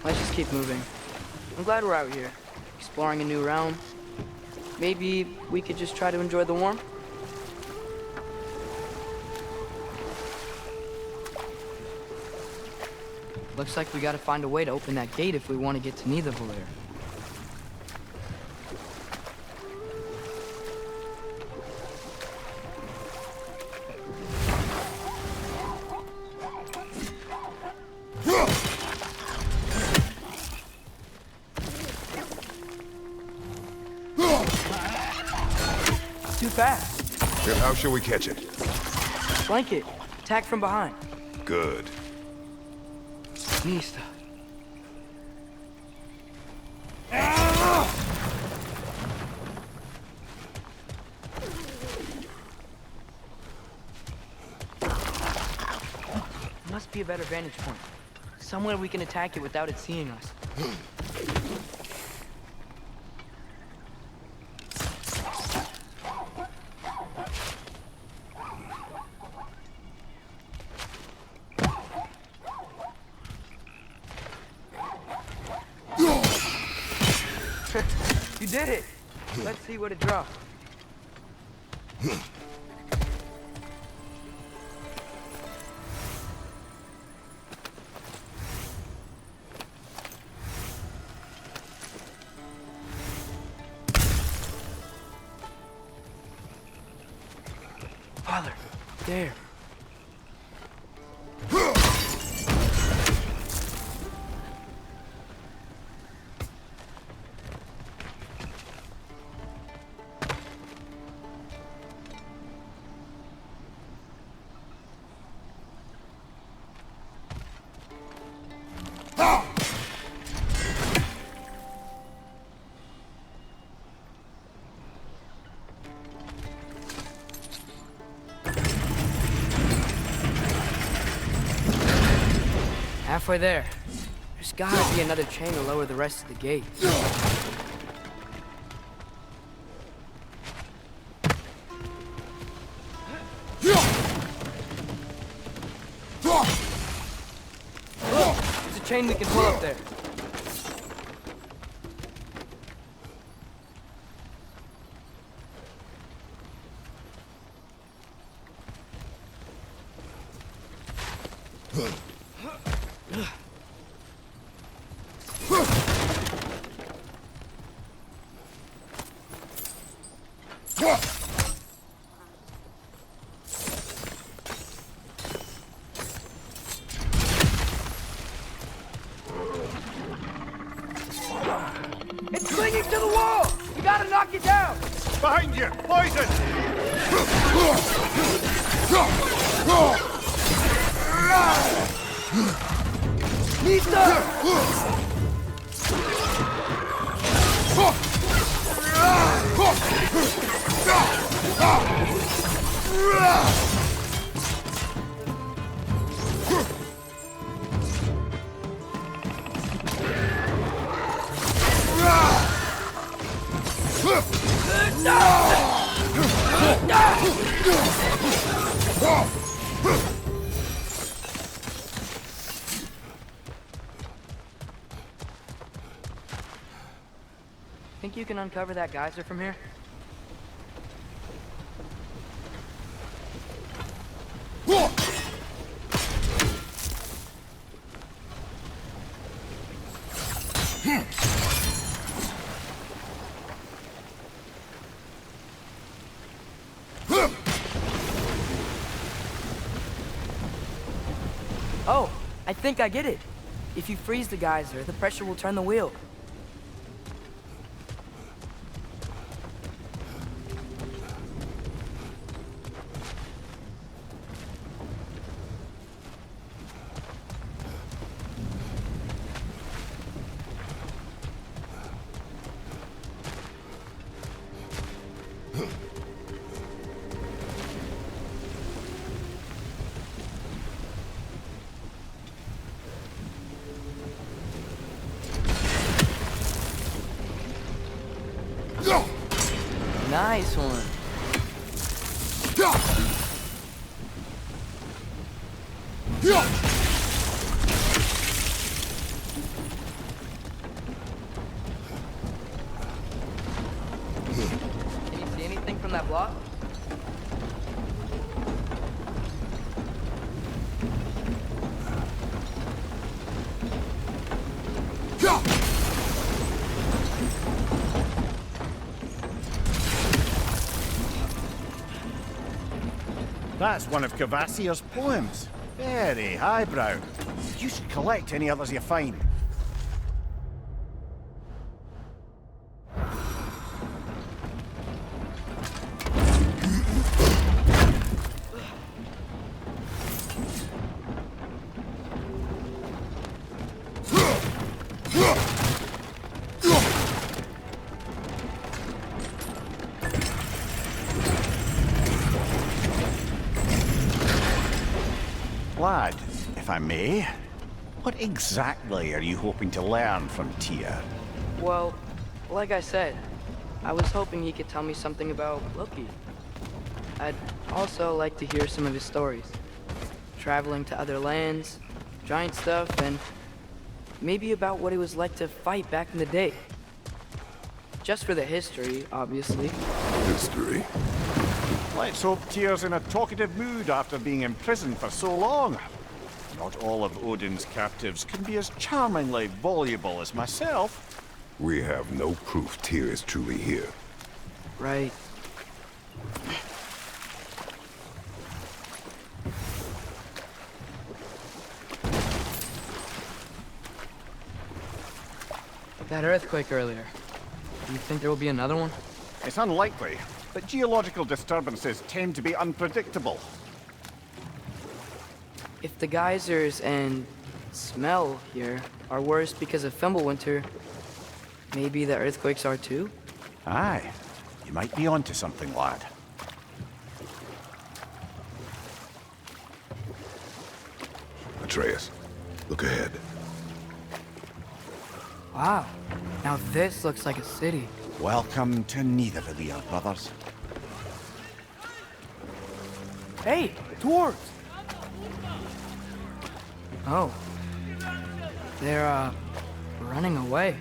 Let's just keep moving. I'm glad we're out here, exploring a new realm. Maybe we could just try to enjoy the warmth? Looks like we gotta find a way to open that gate if we want to get to Nidavellir. Too fast. Then how shall we catch it? Flank it. Attack from behind. Good. Nista. Must be a better vantage point. Somewhere we can attack it without it seeing us. You did it! Let's see what it dropped. Father, there. Halfway there. There's gotta be another chain to lower the rest of the gate. Look! There's a chain we can pull up there. It's clinging to the wall! We gotta knock it down! Behind you! Poison! Think you can uncover that geyser from here? Oh, I think I get it. If you freeze the geyser, the pressure will turn the wheel. Nice one. Can you see anything from that block? That's one of Cavassier's poems. Very highbrow. You should collect any others you find. Lad, if I may, what exactly are you hoping to learn from Tyr? Well, like I said, I was hoping he could tell me something about Loki. I'd also like to hear some of his stories. Traveling to other lands, giant stuff, and maybe about what it was like to fight back in the day. Just for the history, obviously. History. Let's hope Tyr's in a talkative mood after being imprisoned for so long. Not all of Odin's captives can be as charmingly voluble as myself. We have no proof Tyr is truly here. Right. That earthquake earlier. Do you think there will be another one? It's unlikely, but geological disturbances tend to be unpredictable. If the geysers and smell here are worse because of Fimbulwinter, maybe the earthquakes are too? Aye, you might be onto something, lad. Atreus, look ahead. Wow. Now this looks like a city. Welcome to neither of the brothers. Hey, dwarves! Oh. They're, running away.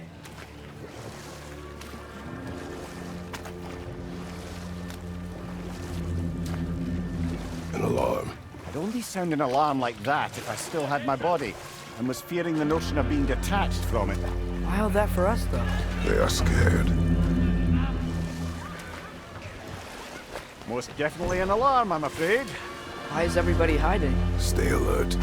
An alarm. I'd only sound an alarm like that if I still had my body, and was fearing the notion of being detached from it. Why held that for us, though? They are scared. Most definitely an alarm, I'm afraid. Why is everybody hiding? Stay alert.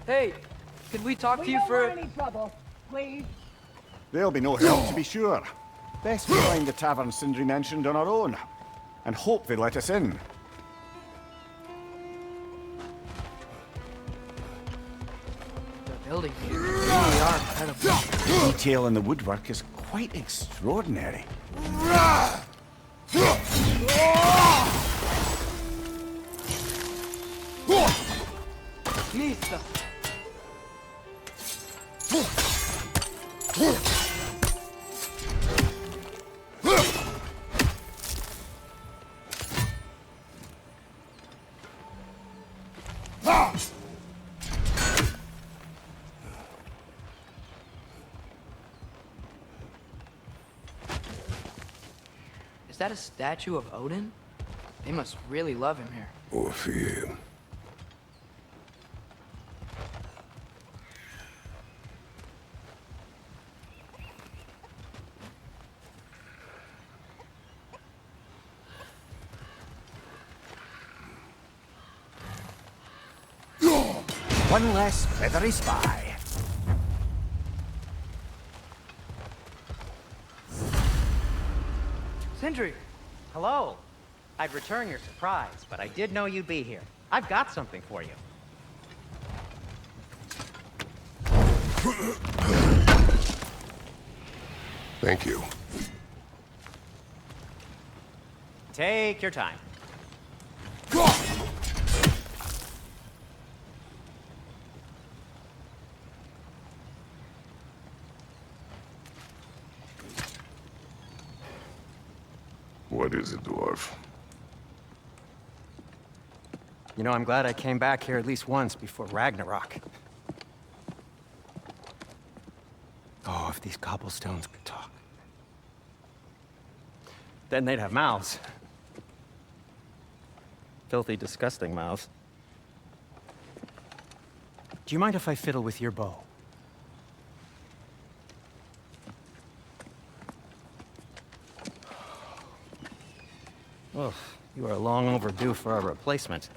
Hey, could we talk to you for... any trouble, please. There'll be no help, to be sure. Best we find the tavern Sindri mentioned on our own, and hope they let us in. The building here really are incredible. The detail in the woodwork is quite extraordinary. Mista. Is that a statue of Odin? They must really love him here. Or fear him. One less feathery spy. Sindri! Hello. I'd return your surprise, but I did know you'd be here. I've got something for you. Thank you. Take your time. What is it, dwarf? You know, I'm glad I came back here at least once before Ragnarok. Oh, if these cobblestones could talk. Then they'd have mouths. Filthy, disgusting mouths. Do you mind if I fiddle with your bow? Oh, you are long overdue for a replacement.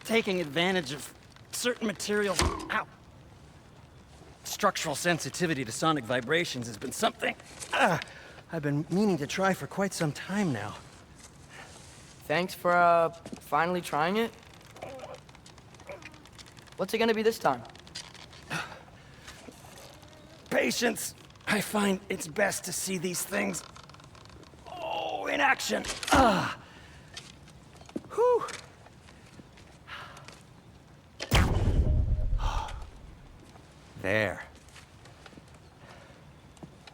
Taking advantage of certain materials. Ow. Structural sensitivity to sonic vibrations has been something I've been meaning to try for quite some time now. Thanks for, finally trying it. What's it gonna be this time? Patience. I find it's best to see these things in action. Whew. There.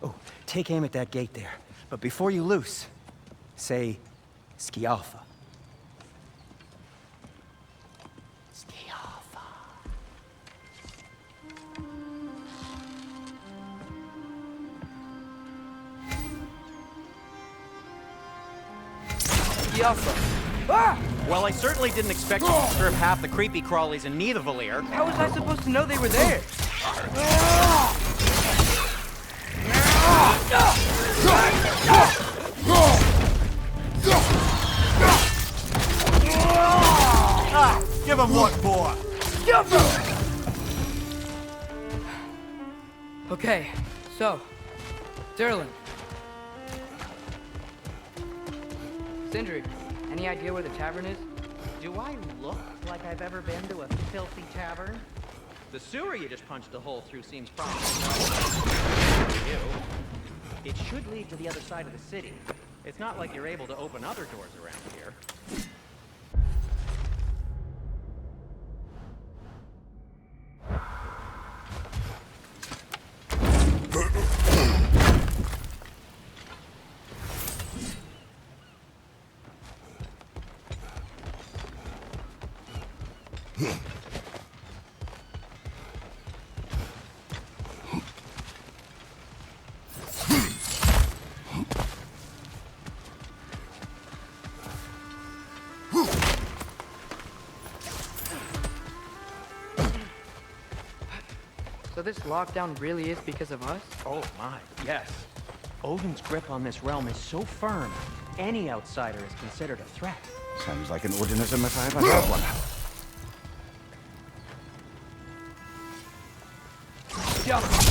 Oh, take aim at that gate there. But before you loose, say, Skialfa. Skialfa. Skialfa. Ah! Well, I certainly didn't expect you to disturb half the creepy crawlies in Nidavellir. How was I supposed to know they were there? Give him what for? Okay, so, Durlin. Sindri, any idea where the tavern is? Do I look like I've ever been to a filthy tavern? The sewer you just punched a hole through seems promising. You. It should lead to the other side of the city. It's not like you're able to open other doors around here. So this lockdown really is because of us? Oh my, yes. Odin's grip on this realm is so firm, any outsider is considered a threat. Sounds like an Odinism if I ever heard one. Yeah.